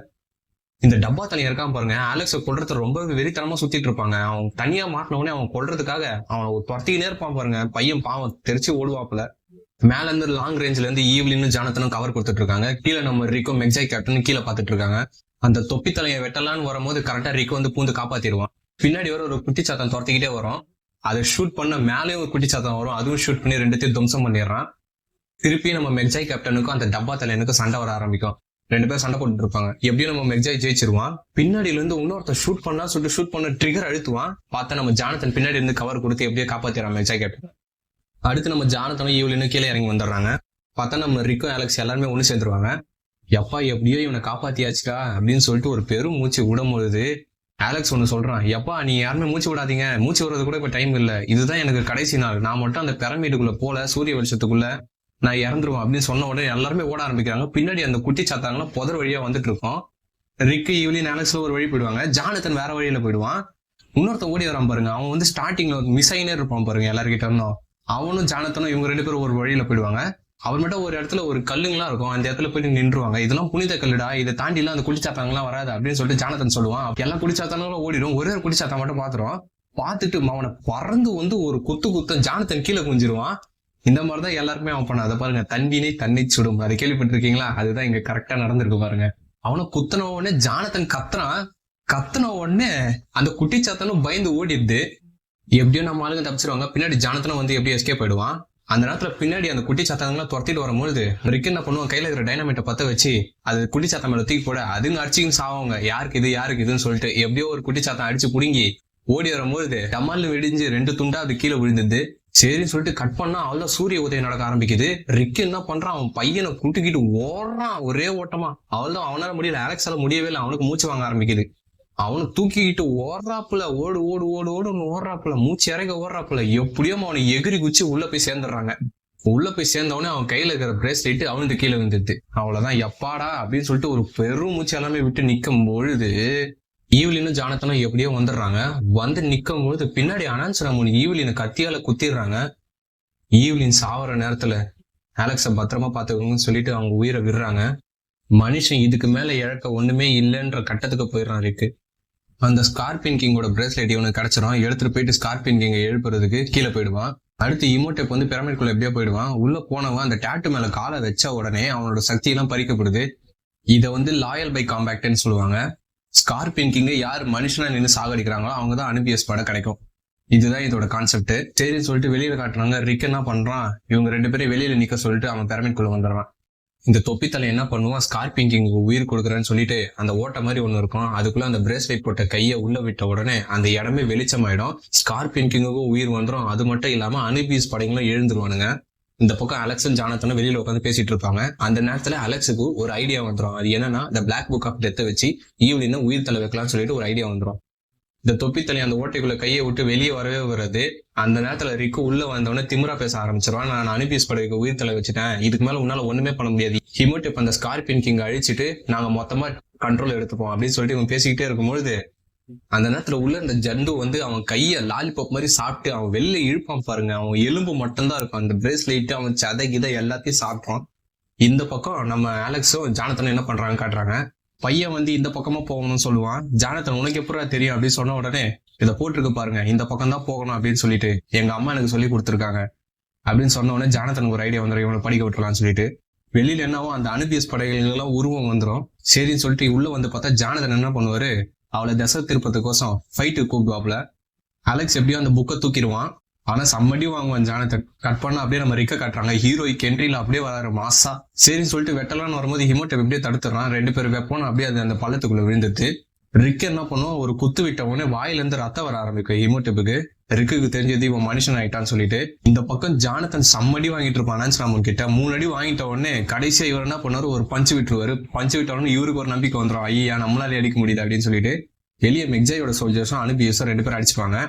இந்த டப்பா தனியா இருக்கான் பாருங்க, அலெக்ஸை கொல்றது ரொம்ப வெறித்தனமா சுத்திட்டு இருப்பாங்க. அவன் தனியா மாட்டினவனே அவன் கொல்றதுக்காக அவன் துரத்திக்கினே இருப்பான் பாருங்க. பையன் பாவம் தெரிச்சு ஓடுவாப்புல. மேல இருந்து லாங் ரேஞ்ச்ல இருந்து ஈவ்லின்னு ஜானத்தனும் கவர் கொடுத்துட்டு இருக்காங்க. கீழே நம்ம ரிக்கோ மெக்ஜாய் கேப்டன் கீழே பாத்துட்டு இருக்காங்க. அந்த தொப்பி தலையை வெட்டலான்னு வரும்போது கரெக்டா ரிக்கோ வந்து பூந்து காப்பாத்திடுவான். பின்னாடி வர ஒரு குட்டி சாத்தம் துரத்திக்கிட்டே வரும். அதை ஷூட் பண்ண மேலேயும் ஒரு குட்டி சாத்தம் வரும். அதுவும் ஷூட் பண்ணி ரெண்டுத்தையும் துவம்சம் பண்ணிடுறான். திருப்பி நம்ம மெக்ஜாய் கேப்டனுக்கும் அந்த டப்பா தலையனுக்கும் சண்டை வர ஆரம்பிக்கும். 2 பேரும் சண்டை போட்டுட்டு இருப்பாங்க. எப்படியும் நம்ம மெக்ஜாய் ஜெயிச்சிருவான். பின்னாடியில இருந்து இன்னொருத்தர் ஷூட் பண்ண ட்ரிகர் அழுத்துவான். பார்த்தா நம்ம ஜானத்தன் பின்னாடி இருந்து கவர் கொடுத்து எப்படியோ காப்பாத்திடுறான் மெக்ஜாய் கேப்டன். அடுத்து நம்ம ஜானத்தனும் ஈவ்லினும் கீழே இறங்கி வந்துடுறாங்க. பார்த்தா நம்ம ரிக்கும் அலெக்ஸ் எல்லாருமே ஒண்ணு சேர்ந்துருவாங்க. எப்பா எப்படியோ இவனை காப்பாத்தியாச்சுடா அப்படின்னு சொல்லிட்டு ஒரு பெரும் மூச்சு விடும்பொழுது அலெக்ஸ் ஒண்ணு சொல்றான், எப்பா நீ யாருமே மூச்சு விடாதீங்க, மூச்சு விடுறது கூட இப்ப டைம் இல்ல, இதுதான் எனக்கு கடைசி நாள், நான் மட்டும் அந்த பிரமிடுக்குள்ள போல சூரிய வெளிச்சத்துக்குள்ள நான் இறந்துருவேன் அப்படின்னு சொன்ன உடனே எல்லாருமே ஓட ஆரம்பிக்கிறாங்க. பின்னாடி அந்த குட்டி சாத்தாங்கலாம் புதர் வழியா வந்துட்டு இருக்கோம். ரிக்கு ஈவ்லின் அலெக்ஸ்ல ஒரு வழி போயிடுவாங்க, ஜானத்தன் வேற வழியில போயிடுவான். இன்னொருத்த ஓடி வரான் பாருங்க, அவன் வந்து ஸ்டார்டிங்ல மிஸ் ஆயினே இருப்பான் பாருங்க எல்லாருக்கிட்ட இருந்தும். அவனும் ஜானத்தனும் இவங்க 2 பேரும் ஒரு வழியில போயிடுவாங்க. அவர் மட்டும் ஒரு இடத்துல ஒரு கல்லுங்கெல்லாம் இருக்கும், அந்த இடத்துல போயிட்டு நின்றுவாங்க. இதெல்லாம் புனித கல்லுடா, இதை தாண்டி எல்லாம் அந்த குடிச்சாத்தாங்கலாம் வராது அப்படின்னு சொல்லிட்டு ஜானத்தன் சொல்லுவான். எல்லாம் குடிச்சாத்தானும் ஓடிடும், ஒரே ஒரு குடிச்சாத்தா மட்டும் பார்த்துட்டு அவனை பறந்து வந்து ஒரு குத்த ஜானத்தன் கீழே குஞ்சிருவான். இந்த மாதிரிதான் எல்லாருமே அவன் பண்ண. அதை பாருங்க, தண்டினை தண்ணி சுடும், அதை கேள்விப்பட்டிருக்கீங்களா? அதுதான் இங்க கரெக்டா நடந்திருக்கு பாருங்க. அவனை குத்தின உடனே ஜானத்தன் கத்துன உடனே அந்த குட்டிச்சாத்தனும் பயந்து ஓடிடுது. எப்படியோ நம்ம ஆளுங்க தப்பிச்சிருவாங்க. பின்னாடி ஜானத்தனும் வந்து எப்படியோ எஸ்கேப் ஆயிடுவான். அந்த நேரத்துல பின்னாடி அந்த குட்டி சாத்தாங்கலாம் துரத்திட்டு வரும்போது ரிக்கு என்ன பண்ணுவான், கையில இருக்கிற டைனமைட்டை பத்த வச்சு அது குட்டி சாத்தா மேல தூக்கி போட, அதுங்க அடிச்சுன்னு சாவாங்க, யாருக்கு இதுன்னு சொல்லிட்டு. எப்படியோ ஒரு குட்டி சாத்தம் அடிச்சு புடுங்கி ஓடி வரும்போது டமால்னு வெடிஞ்சு 2 துண்டா அது கீழே விழுந்தது. சரின்னு சொல்லிட்டு கட் பண்ணா அவ்வளவு சூரிய உதயம் நடக்க ஆரம்பிக்குது. ரிக்கு என்ன பண்றான், அவன் பையனை கூட்டிக்கிட்டு ஓடுறான் ஒரே ஓட்டமா. அவள்தான் அவனால முடியல, அலெக்ஸால முடியவே இல்லை, அவனுக்கு மூச்சு வாங்க ஆரம்பிக்குது. அவனை தூக்கிக்கிட்டு ஓடுறாப்புல, ஓடுறாப்புல, மூச்சு இறங்க ஓடுறாப்புல. எப்படியோ அவனை எகிரி குச்சி உள்ள போய் சேர்ந்துடுறாங்க. உள்ள போய் சேர்ந்தவனே அவன் கையில இருக்கிற பிரேஸ்லெட் அவனுக்கு கீழே வந்துடுது. அவ்வளவுதான், எப்பாடா அப்படின்னு சொல்லிட்டு ஒரு பெரும் மூச்சு எல்லாமே விட்டு நிக்கும் பொழுது ஈவ்லினும் ஜானத்தனும் எப்படியோ வந்துடுறாங்க. வந்து நிக்கும் பொழுது பின்னாடி அனான்சரமோனி ஈவ்லினை கத்தியால குத்திடுறாங்க. ஈவ்லின் சாவற நேரத்துல அலெக்ஸ பத்திரமா பாத்துக்கோங்கன்னு சொல்லிட்டு அவங்க உயிரை விடுறாங்க. மனுஷன் இதுக்கு மேல இழக்க ஒண்ணுமே இல்லைன்ற கட்டத்துக்கு போயிடுறான் இருக்கு. அந்த ஸ்கார்பியன் கிங்கோட பிரேஸ்லெட் இவனுக்கு கிடைச்சிடும். எடுத்துட்டு போயிட்டு ஸ்கார்பியன் கிங்கை எழுப்புறதுக்கு கீழே போயிடுவான். அடுத்து இமோடெப் வந்து பிரமிட்குள்ள எப்படியோ போயிடுவான். உள்ள போனவன் அந்த டாட்டு மேல காலை வச்ச உடனே அவனோட சக்தி எல்லாம் பறிக்கப்படுது. இதை வந்து லாயல் பை காம்பேக்ட்னு சொல்லுவாங்க. ஸ்கார்பியன் கிங்கை யார் மனுஷனா நின்று சாகடிக்கிறாங்களோ அவங்க தான் அனுபியஸ் பட கிடைக்கும். இதுதான் இதோட கான்செப்ட். சரின்னு சொல்லிட்டு வெளியில காட்டுறாங்க. ரிக் என்ன பண்றான், இவங்க 2 பேரும் வெளியில நிக்க சொல்லிட்டு அவன் பிரமிட்குள்ள வந்துடுறான். இந்த தொப்பித்தலை என்ன பண்ணுவான், ஸ்கார்பியன் கிங்கு உயிர் கொடுக்குறேன்னு சொல்லிட்டு அந்த ஓட்ட மாதிரி ஒண்ணு இருக்கும், அதுக்குள்ள அந்த பிரேஸ்லெட் போட்ட கையை உள்ள விட்ட உடனே அந்த இடமே வெளிச்சமாயிடும். ஸ்கார்பியன் கிங்குக்கும் உயிர் வந்துடும். அது மட்டும் இல்லாம அனுபியஸ் படைகளும் எழுந்துருவானுங்க. இந்த பக்கம் அலெக்ஸும் ஜானத்தனும் வெளியில உட்காந்து பேசிட்டு இருப்பாங்க. அந்த நேரத்துல அலெக்ஸுக்கு ஒரு ஐடியா வந்துடும். அது என்னன்னா, இந்த பிளாக் புக் ஆஃப் டெத்தை வச்சு ஈவ்லினை உயிர் தலை வைக்கலாம்னு சொல்லிட்டு ஒரு ஐடியா வந்துடும். இந்த தொப்பித்தலை அந்த ஓட்டைக்குள்ள கையை விட்டு வெளியே வரவே வருது. அந்த நேரத்துல ரிக்கு உள்ள வந்தவொடனே திமிரா பேச ஆரம்பிச்சிருவான். நான் அனுபியஸ் படைக்கு உயிர் தலை வச்சுட்டேன், இதுக்கு மேல உன்னால ஒண்ணுமே பண்ண முடியாது. இமோடெப் அந்த ஸ்கார்பியன் கிங் அழிச்சிட்டு நாங்க மொத்தமா கண்ட்ரோல் எடுத்துப்போம் அப்படின்னு சொல்லிட்டு இவன் பேசிக்கிட்டே இருக்கும்பொழுது அந்த நேரத்துல உள்ள இந்த ஜண்டு வந்து அவன் கைய லாலிபாப் மாதிரி சாப்பிட்டு அவன் வெளில இழுப்பான் பாருங்க. அவன் எலும்பு மட்டும்தான் இருக்கும், அந்த பிரேஸ்லெட் அவன் சதைகித எல்லாத்தையும் சாப்பிட்டான். இந்த பக்கம் நம்ம அலெக்ஸும் ஜானத்தனும் என்ன பண்றாங்க காட்டுறாங்க. பையன் வந்து இந்த பக்கமா போகணும்னு சொல்லுவான். ஜானத்தன் உனக்கு எப்படா தெரியும் அப்படின்னு சொன்ன உடனே இதை போட்டிருக்கு பாருங்க, இந்த பக்கம் தான் போகணும் அப்படின்னு சொல்லிட்டு எங்க அம்மா எனக்கு சொல்லி கொடுத்துருக்காங்க அப்படின்னு சொன்ன உடனே ஜானத்தனுக்கு ஒரு ஐடியா வந்துடும், இவனை படிக்க விட்டுலான்னு சொல்லிட்டு. வெளியில என்னவோ அந்த அனுபியஸ் படைகள் எல்லாம் உருவம் வந்துடும். சரின்னு சொல்லிட்டு உள்ள வந்து பார்த்தா ஜானத்தன் என்ன பண்ணுவாரு, அவளை திசை திருப்பத்துக்கோசம் ஃபைட்டு கூப்பிடுவாப்புல. அலெக்ஸ் எப்படியோ அந்த புக்கை தூக்கிடுவான். ஆனா சம்மடி வாங்குவான் ஜானத்தன். கட் பண்ணா அப்படியே நம்ம ரிக்க காட்டுறாங்க. ஹீரோயிக் என்ட்ரியில அப்படியே வராரு மாசா. சரின்னு சொல்லிட்டு வெட்டலான்னு வரும்போது இமோடெப் எப்படியே தடுத்துறான். 2 பேர் வெப்போன்னு அப்படியே அது அந்த பள்ளத்துக்குள்ள விழுந்துட்டு ரிக் என்ன பண்ணுவோம், ஒரு குத்து விட்ட உடனே வாயில இருந்து ரத்தம் வர ஆரம்பிக்கும் இமோடெப்புக்கு. ரிக்குக்கு தெரிஞ்சது இவன் மனுஷன் ஆயிட்டான்னு சொல்லிட்டு இந்த பக்கம் ஜானத்தன் சம்மடி வாங்கிட்டு இருப்பான் அனான்சராமன் கிட்ட. 3 அடி வாங்கிட்ட உடனே கடைசியா இவர் என்ன பண்ணுவாரு, ஒரு பஞ்சு விட்டுருவாரு. பஞ்சு விட்ட உடனே இவருக்கு ஒரு நம்பிக்கை வந்துடும், ஐயா நம்மளால அடிக்க முடியுது அப்படின்னு சொல்லிட்டு வெளியே மெக்ஜாயோட சோல்ஜர்ஸும் அனுபியஸும் 2 பேரும் அடிச்சுப்பாங்க.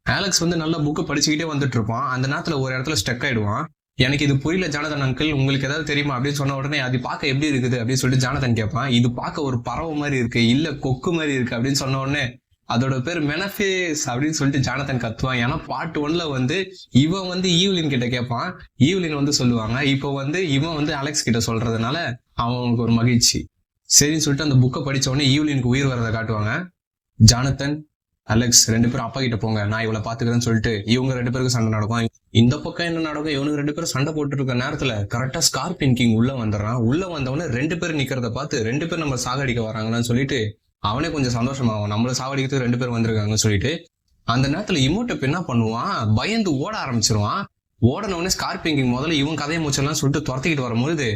அலெக்ஸ் வந்து நல்ல புக்கை படிச்சுக்கிட்டே வந்துட்டு இருப்பான். அந்த நேரத்துல ஒரு இடத்துல ஸ்டக் ஆயிடுவான். எனக்கு இது புரியல ஜானதன் அங்கிள், உங்களுக்கு ஏதாவது தெரியுமா அப்படின்னு சொன்ன உடனே அது பார்க்க எப்படி இருக்குது அப்படின்னு சொல்லிட்டு ஜானதன் கேட்பான். இது பார்க்க ஒரு பறவை மாதிரி இருக்கு, இல்ல கொக்கு மாதிரி இருக்கு அப்படின்னு சொன்ன உடனே அதோட பேர் மெனஃபேஸ் அப்படின்னு சொல்லிட்டு ஜானதன் கத்துவான். ஏன்னா பார்ட் 1ல வந்து இவன் வந்து ஈவ்லின் கிட்ட கேட்பான், ஈவ்லின் வந்து சொல்லுவாங்க. இப்போ வந்து இவன் வந்து அலெக்ஸ் கிட்ட சொல்றதுனால அவனுக்கு ஒரு மகிழ்ச்சி. சரின்னு சொல்லிட்டு அந்த புக்கை படிச்ச உடனே ஈவ்லினுக்கு உயிர் வரதை காட்டுவாங்க. ஜானதன் அலெக்ஸ் 2 பேரும் அப்பா கிட்ட போங்க, நான் இவளை பாத்துக்கிறேன்னு சொல்லிட்டு இவங்க 2 பேருக்கு சண்டை நடக்கும். இந்த பக்கம் என்ன நடக்கும், இவனுக்கு 2 பேரும் சண்டை போட்டு இருக்க நேரத்துல கரெக்டா ஸ்கார்பியன் கிங் உள்ள வந்துடுறான். உள்ள வந்தவொடனே 2 பேர் நிக்கிறத பார்த்து 2 பேர் நம்ம சாகடிக்க வராங்கன்னு சொல்லிட்டு அவனே கொஞ்சம் சந்தோஷமாகும், நம்மள சாகடிக்கிறதுக்கு 2 பேர் வந்திருக்காங்கன்னு சொல்லிட்டு. அந்த நேரத்துல இமோடெப் என்ன பண்ணுவான், பயந்து ஓட ஆரம்பிச்சிருவான். ஓடனவனே ஸ்கார்பியன் கிங் முதல்ல இவன் கதையை மூச்செல்லாம் சொல்லிட்டு துரத்திக்கிட்டு வரும்போது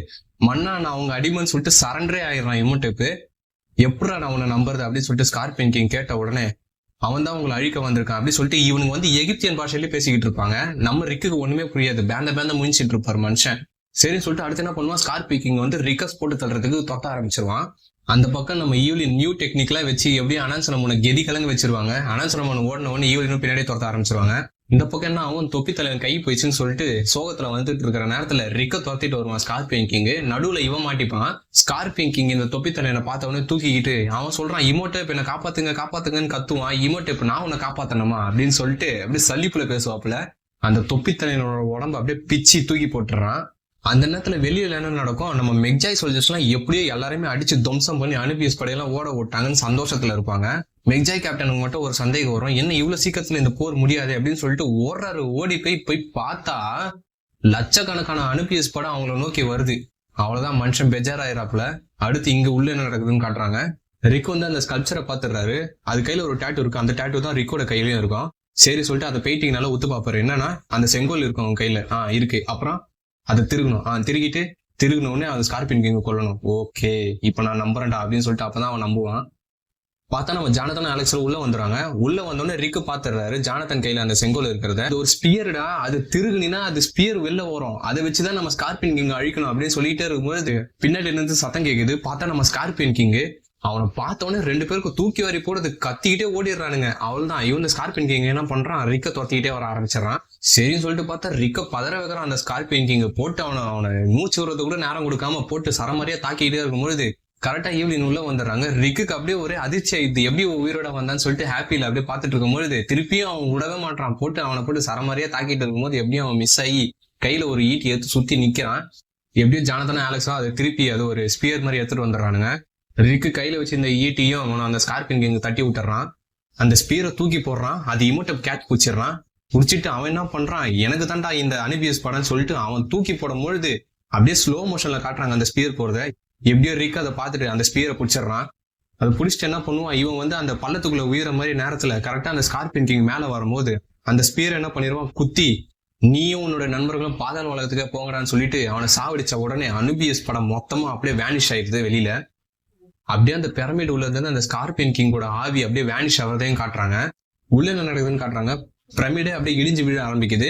மண்ணா நான் அவங்க அடிமைன்னு சொல்லிட்டு சரண்டரே ஆயிடுறான் இமோட்டேப்பு. எப்படா நான் உன்னை நம்புறது அப்படின்னு சொல்லிட்டு ஸ்கார்பியன் கிங் கேட்ட உடனே அவன் தான் உங்களை அழிக்க வந்திருக்கான் அப்படின்னு சொல்லிட்டு இவனுக்கு வந்து எகிப்தியன் பாஷையிலேயே பேசிக்கிட்டு இருப்பாங்க. நம்ம ரிக்குக்கு ஒண்ணுமே புரியாது, பேந்த முயற்சிட்டு இருப்பாரு மனுஷன். சரின்னு சொல்லிட்டு அடுத்து என்ன பண்ணுவான், ஸ்கார்பியன் கிங் வந்து ரிக்கஸ் போட்டு தள்ளுறதுக்கு தொட்ட ஆரம்பிச்சிருவான். அந்த பக்கம் நம்ம ஈவ்லின் நியூ டெக்னிக்லாம் வச்சு எப்படியும் அனான்சரமோனை கெதி கலங்க வச்சிருவாங்க. அனான்சரமோனை ஓடின உடனே ஈவ்லினும் பின்னாடியே துரத்த ஆரம்பிச்சிருவாங்க. இந்த பக்கம் என்ன அவன் தொப்பி தலைவன் கை போயிடுச்சுன்னு சொல்லிட்டு சோகத்துல வந்துட்டு இருக்கிற நேரத்துல ரிக்க துரத்திட்டு வருவான் ஸ்கார்பியன் கிங். நடுவுல இவன் மாட்டிப்பான். ஸ்கார்பியன் கிங் இந்த தொப்பி தலைவனை பார்த்த உடனே தூக்கிக்கிட்டு அவன் சொல்றான், இமோட்டேப் என்ன காப்பாத்துங்கன்னு கத்துவான். இமோட்டேப் நான் உன்னை காப்பாத்தணுமா அப்படின்னு சொல்லிட்டு அப்படியே சலிப்புல பேசுவாப்புல. அந்த தொப்பி தலைவனோட உடம்பு அப்படியே பிச்சு தூக்கி போட்டுறான். அந்த நேரத்துல வெளியில என்ன நடக்கும், நம்ம மெக்ஜாய் சோல்ஜர்ஸ் எல்லாம் எப்படியோ எல்லாருமே அடிச்சு துவம்சம் பண்ணி அனுபிஎஸ் படையெல்லாம் ஓட விட்டாங்கன்னு சந்தோஷத்துல இருப்பாங்க. மெக்ஜாய் கேப்டனுக்கு மட்டும் ஒரு சந்தேகம் வரும், என்ன இவ்வளவு சீக்கிரத்துல இந்த போர் முடியாது அப்படின்னு சொல்லிட்டு ஓடுறாரு. ஓடி போய் பார்த்தா லட்சக்கணக்கான அனுபிஎஸ் படம் அவங்கள நோக்கி வருது. அவ்வளவுதான் மனுஷன் பெஜாராயிராப்புல. அடுத்து இங்க உள்ள என்ன நடக்குதுன்னு காட்டுறாங்க. ரிக் வந்து அந்த ஸ்கல்ப்சரை பாத்துறாரு. அது கையில ஒரு டேட்டு இருக்கு. அந்த டேட்டு தான் ரிக்கோட கையிலயும் இருக்கும். சரி சொல்லிட்டு அதை பெயிண்டிங்னால ஒத்து பாப்பாரு. என்னன்னா அந்த செங்கோல் இருக்கும் அவங்க கையில இருக்கு. அப்புறம் அதை திருகணும். திருகணுன்னே அந்த ஸ்கார்பியன் கிங் கொல்லணும். ஓகே இப்ப நான் நம்புறேன்டா அப்படின்னு சொல்லிட்டு அப்பதான் அவன் நம்புவான். பார்த்தா நம்ம ஜானத்தன் அலெக்ஸர் உள்ள வந்துடுறாங்க. உள்ள வந்தோடனே ரிக்கு பாத்துறாரு ஜானத்தன் கையில அந்த செங்கோல் இருக்கிறத. அது ஒரு ஸ்பியர்டா, அது திருகுனா அது ஸ்பியர் வெளில வரும், அதை வச்சுதான் நம்ம ஸ்கார்பியன் கிங் அழிக்கணும் அப்படின்னு சொல்லிட்டே இருக்கும்போது பின்னாடி இருந்து சத்தம் கேக்குது. பார்த்தா நம்ம ஸ்கார்பியன் கிங். அவனை பார்த்தோன்னே 2 பேருக்கு தூக்கி வாரி போடுறது கத்திக்கிட்டே ஓடிடுறானுங்க. அவள்தான் இவன் ஸ்கார்பியன் கிங் என்ன பண்றான், ரிக்க துரத்திக்கிட்டே வர ஆரம்பிச்சிடறான். சரின்னு சொல்லிட்டு பார்த்தா ரிக்க பதற வைக்கிறான். அந்த ஸ்கார்பியன் கிங் போட்டு அவனை மூச்சு விடுறது கூட நேரம் கொடுக்காம போட்டு சரமாரியா தாக்கிட்டே இருக்கும்போது கரெக்டா ஈவ்லின் உள்ள வந்துடுறாங்க. ரிக்குக்கு அப்படியே ஒரே அதிர்ச்சி ஆயிடுது, எப்படி உயிரோட வந்தான்னு சொல்லிட்டு ஹாப்பியில அப்படியே பார்த்துட்டு இருக்கும்போது திருப்பியும் அவன் விடவே மாட்டான். அவனை போட்டு சரமாரியா தாக்கிட்டு இருக்கும்போது எப்படியும் அவன் மிஸ் ஆகி கையில ஒரு ஈட்டி எடுத்து சுத்தி நிக்கிறான். எப்படியும் ஜானத்தன் அலெக்ஸா அதை திருப்பி அது ஒரு ஸ்பியர் மாதிரி எடுத்துட்டு வந்துடுறானுங்க. ரிக்கு கையில வச்சு இந்த ஈட்டியும் அவன் அந்த ஸ்கார்பியன் கிங் தட்டி விட்டுறான். அந்த ஸ்பியரை தூக்கி போடுறான். அது இமோட்டப் கேட்ச் பிடிச்சிடறான். பிடிச்சிட்டு அவன் என்ன பண்றான், எனக்கு தான்டா இந்த அனுபிஎஸ் படம்னு சொல்லிட்டு அவன் தூக்கி போடும் பொழுது அப்படியே ஸ்லோ மோஷன்ல காட்டுறாங்க அந்த ஸ்பியர் போறத. எப்படியோ ரிக்கு அதை பார்த்துட்டு அந்த ஸ்பியரை பிடிச்சிடறான். அதை பிடிச்சிட்டு என்ன பண்ணுவான், இவன் வந்து அந்த பள்ளத்துக்குள்ள உயிர மாதிரி நேரத்துல கரெக்டா அந்த ஸ்கார்பியன் கிங் மேல வரும்போது அந்த ஸ்பியர் என்ன பண்ணிடுவான், குத்தி நீயும் உன்னோட நண்பர்களும் பாதாள உலகத்துக்கே போங்கடான்னு சொல்லிட்டு அவனை சாவடிச்ச உடனே அனுபிஎஸ் படம் மொத்தமா அப்படியே வேனிஷ் ஆயிடுது வெளியில. அப்படியே அந்த பிரமிட் உள்ள இருந்து அந்த ஸ்கார்பியன் கிங்கோட ஆவி அப்படியே வேனிஷ் ஆகிறதையும் காட்டுறாங்க. உள்ள என்ன நடக்குதுன்னு காட்டுறாங்க. பிரமிடே அப்படியே இடிஞ்சு விழ ஆரம்பிக்குது.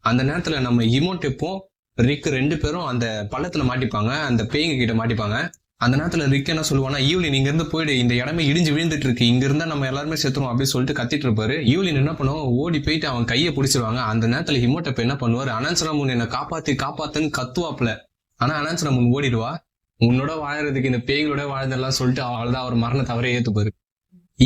அந்த நேரத்துல நம்ம இமோட்டெப்பும் ரிக் 2 பேரும் அந்த பள்ளத்துல மாட்டிப்பாங்க, அந்த பேய்ங்க கிட்ட மாட்டிப்பாங்க. அந்த நேரத்துல ரிக் என்ன சொல்லுவானா, ஈவ்லின் இங்க இருந்து போயிடு, இந்த இடமே இடிஞ்சு விழுந்துட்டு இருக்கு, இங்க இருந்தா நம்ம எல்லாருமே செத்துரும் அப்படின்னு சொல்லிட்டு கத்திட்டு இருப்பாரு. ஈவ்லின் என்ன பண்ணுவோம், ஓடி போயிட்டு அவன் கையை பிடிச்சிருவாங்க. அந்த நேரத்துல இமோட்டெப் என்ன பண்ணுவாரு, அனான்சரமுன் என்ன காப்பாத்துன்னு கத்துவாப்புல. ஆனா அனான்சரமுன் ஓடிடுவா. உன்னோட வாழறதுக்கு இந்த பேய்களோட வாழ்ந்தெல்லாம் சொல்லிட்டு அவள்தான் அவர் மரண தவறை ஏத்துப்பாரு.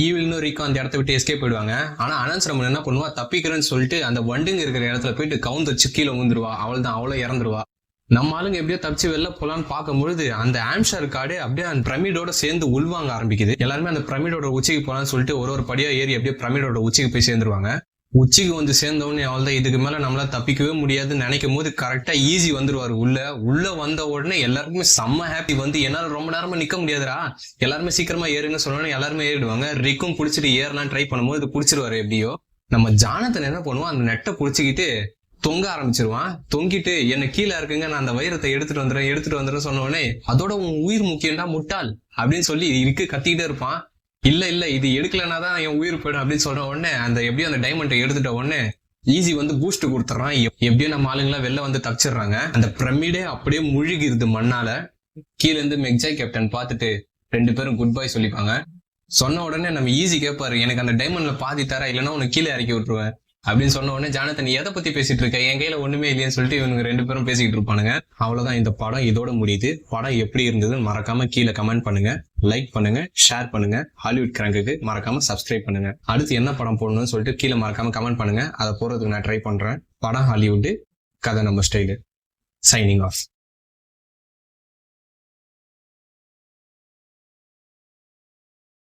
ஈவில்னும் ரிக்கும் அந்த இடத்த விட்டு எஸ்கேப் போயிடுவாங்க. ஆனா அனான்சரமன் என்ன பண்ணுவா, தப்பிக்கிறேன்னு சொல்லிட்டு அந்த வண்டுங்க இருக்கிற இடத்துல போயிட்டு கவுந்து வச்சு கீழே வந்துருவா. அவளை இறந்துருவா. நம்ம ஆளுங்க எப்படியோ தப்பிச்சு வெளில போலான்னு பார்க்கும்பொழுது அந்த ஆம்ஷர் காடு அப்படியே அந்த பிரமிடோட சேர்ந்து உள்வாங்க ஆரம்பிக்குது. எல்லாருமே அந்த பிரமிடோட உச்சிக்கு போலான்னு சொல்லிட்டு ஒரு படியா ஏறி அப்படியே பிரமிடோட உச்சிக்கு போய் சேர்ந்துருவாங்க. உச்சிக்கு வந்து சேர்ந்தவொடனே அவள்தான் இதுக்கு மேல நம்மளால தப்பிக்கவே முடியாதுன்னு நினைக்கும் போது கரெக்டா ஈஸி வந்துருவாரு. உள்ள வந்த உடனே எல்லாருக்குமே செம்ம ஹாப்பி. வந்து என்னால ரொம்ப நேரமா நிக்க முடியாதுடா, எல்லாருமே சீக்கிரமா ஏறுங்க சொன்னோன்னே எல்லாருமே ஏறிடுவாங்க. ரிக்கும் புடிச்சிட்டு ஏறலாம் ட்ரை பண்ணும்போது இது புடிச்சிருவாரு. எப்படியோ நம்ம ஜானத்தன் என்ன பண்ணுவோம், அந்த நெட்டை புடிச்சுக்கிட்டு தொங்க ஆரம்பிச்சிருவான். தொங்கிட்டு என்ன கீழே இருக்குங்க, நான் அந்த வைரத்தை எடுத்துட்டு வந்துடுறேன் சொன்ன உடனே அதோட உன் உயிர் முக்கியம்டா முட்டாள் அப்படின்னு சொல்லி இருக்கு கத்திக்கிட்டே இருப்பான். இல்ல இது எடுக்கலனாதான் என் உயிர் போயிடும் அப்படின்னு சொல்ற உடனே அந்த எப்படியும் அந்த டைமண்டை எடுத்துட்ட உடனே ஈஸி வந்து பூஸ்ட் கொடுத்துறான். எப்படியோ நம்ம ஆளுங்களா வெளில வந்து தப்பிச்சிடுறாங்க. அந்த பிரமிடே அப்படியே முழுகிருது மண்ணால. கீழே இருந்து மெக்ஜாய் கேப்டன் பார்த்துட்டு 2 பேரும் குட் பை சொல்லிப்பாங்க. சொன்ன உடனே நம்ம ஈஸி கேட்பாரு, எனக்கு அந்த டைமண்ட்ல பாதி தர, இல்லைன்னா உனக்கு கீழே இறக்கி விட்டுருவேன் அப்படின்னு சொன்ன உடனே ஜானத்தன் எதை பத்தி பேசிட்டு இருக்க, என் கையில ஒண்ணுமே இல்லையான்னு சொல்லிட்டு இவனுக்கு 2 பேரும் பேசிக்கிட்டு இருப்பானுங்க. அவ்வளவுதான், இந்த படம் இதோட முடியுது. படம் எப்படி இருந்ததுன்னு மறக்காம கீழே கமெண்ட் பண்ணுங்க, லைக் பண்ணுங்க, ஷேர் பண்ணுங்க. ஹாலிவுட் கிராங்குக்கு மறக்காம சப்ஸ்கிரைப் பண்ணுங்க. அடுத்து என்ன படம் போடணும்னு சொல்லிட்டு கீழே மறக்காம கமெண்ட் பண்ணுங்க. அதை போறதுக்கு நான் ட்ரை பண்றேன். படம் ஹாலிவுட், கதை நம்ம ஸ்டைலு. Signing off.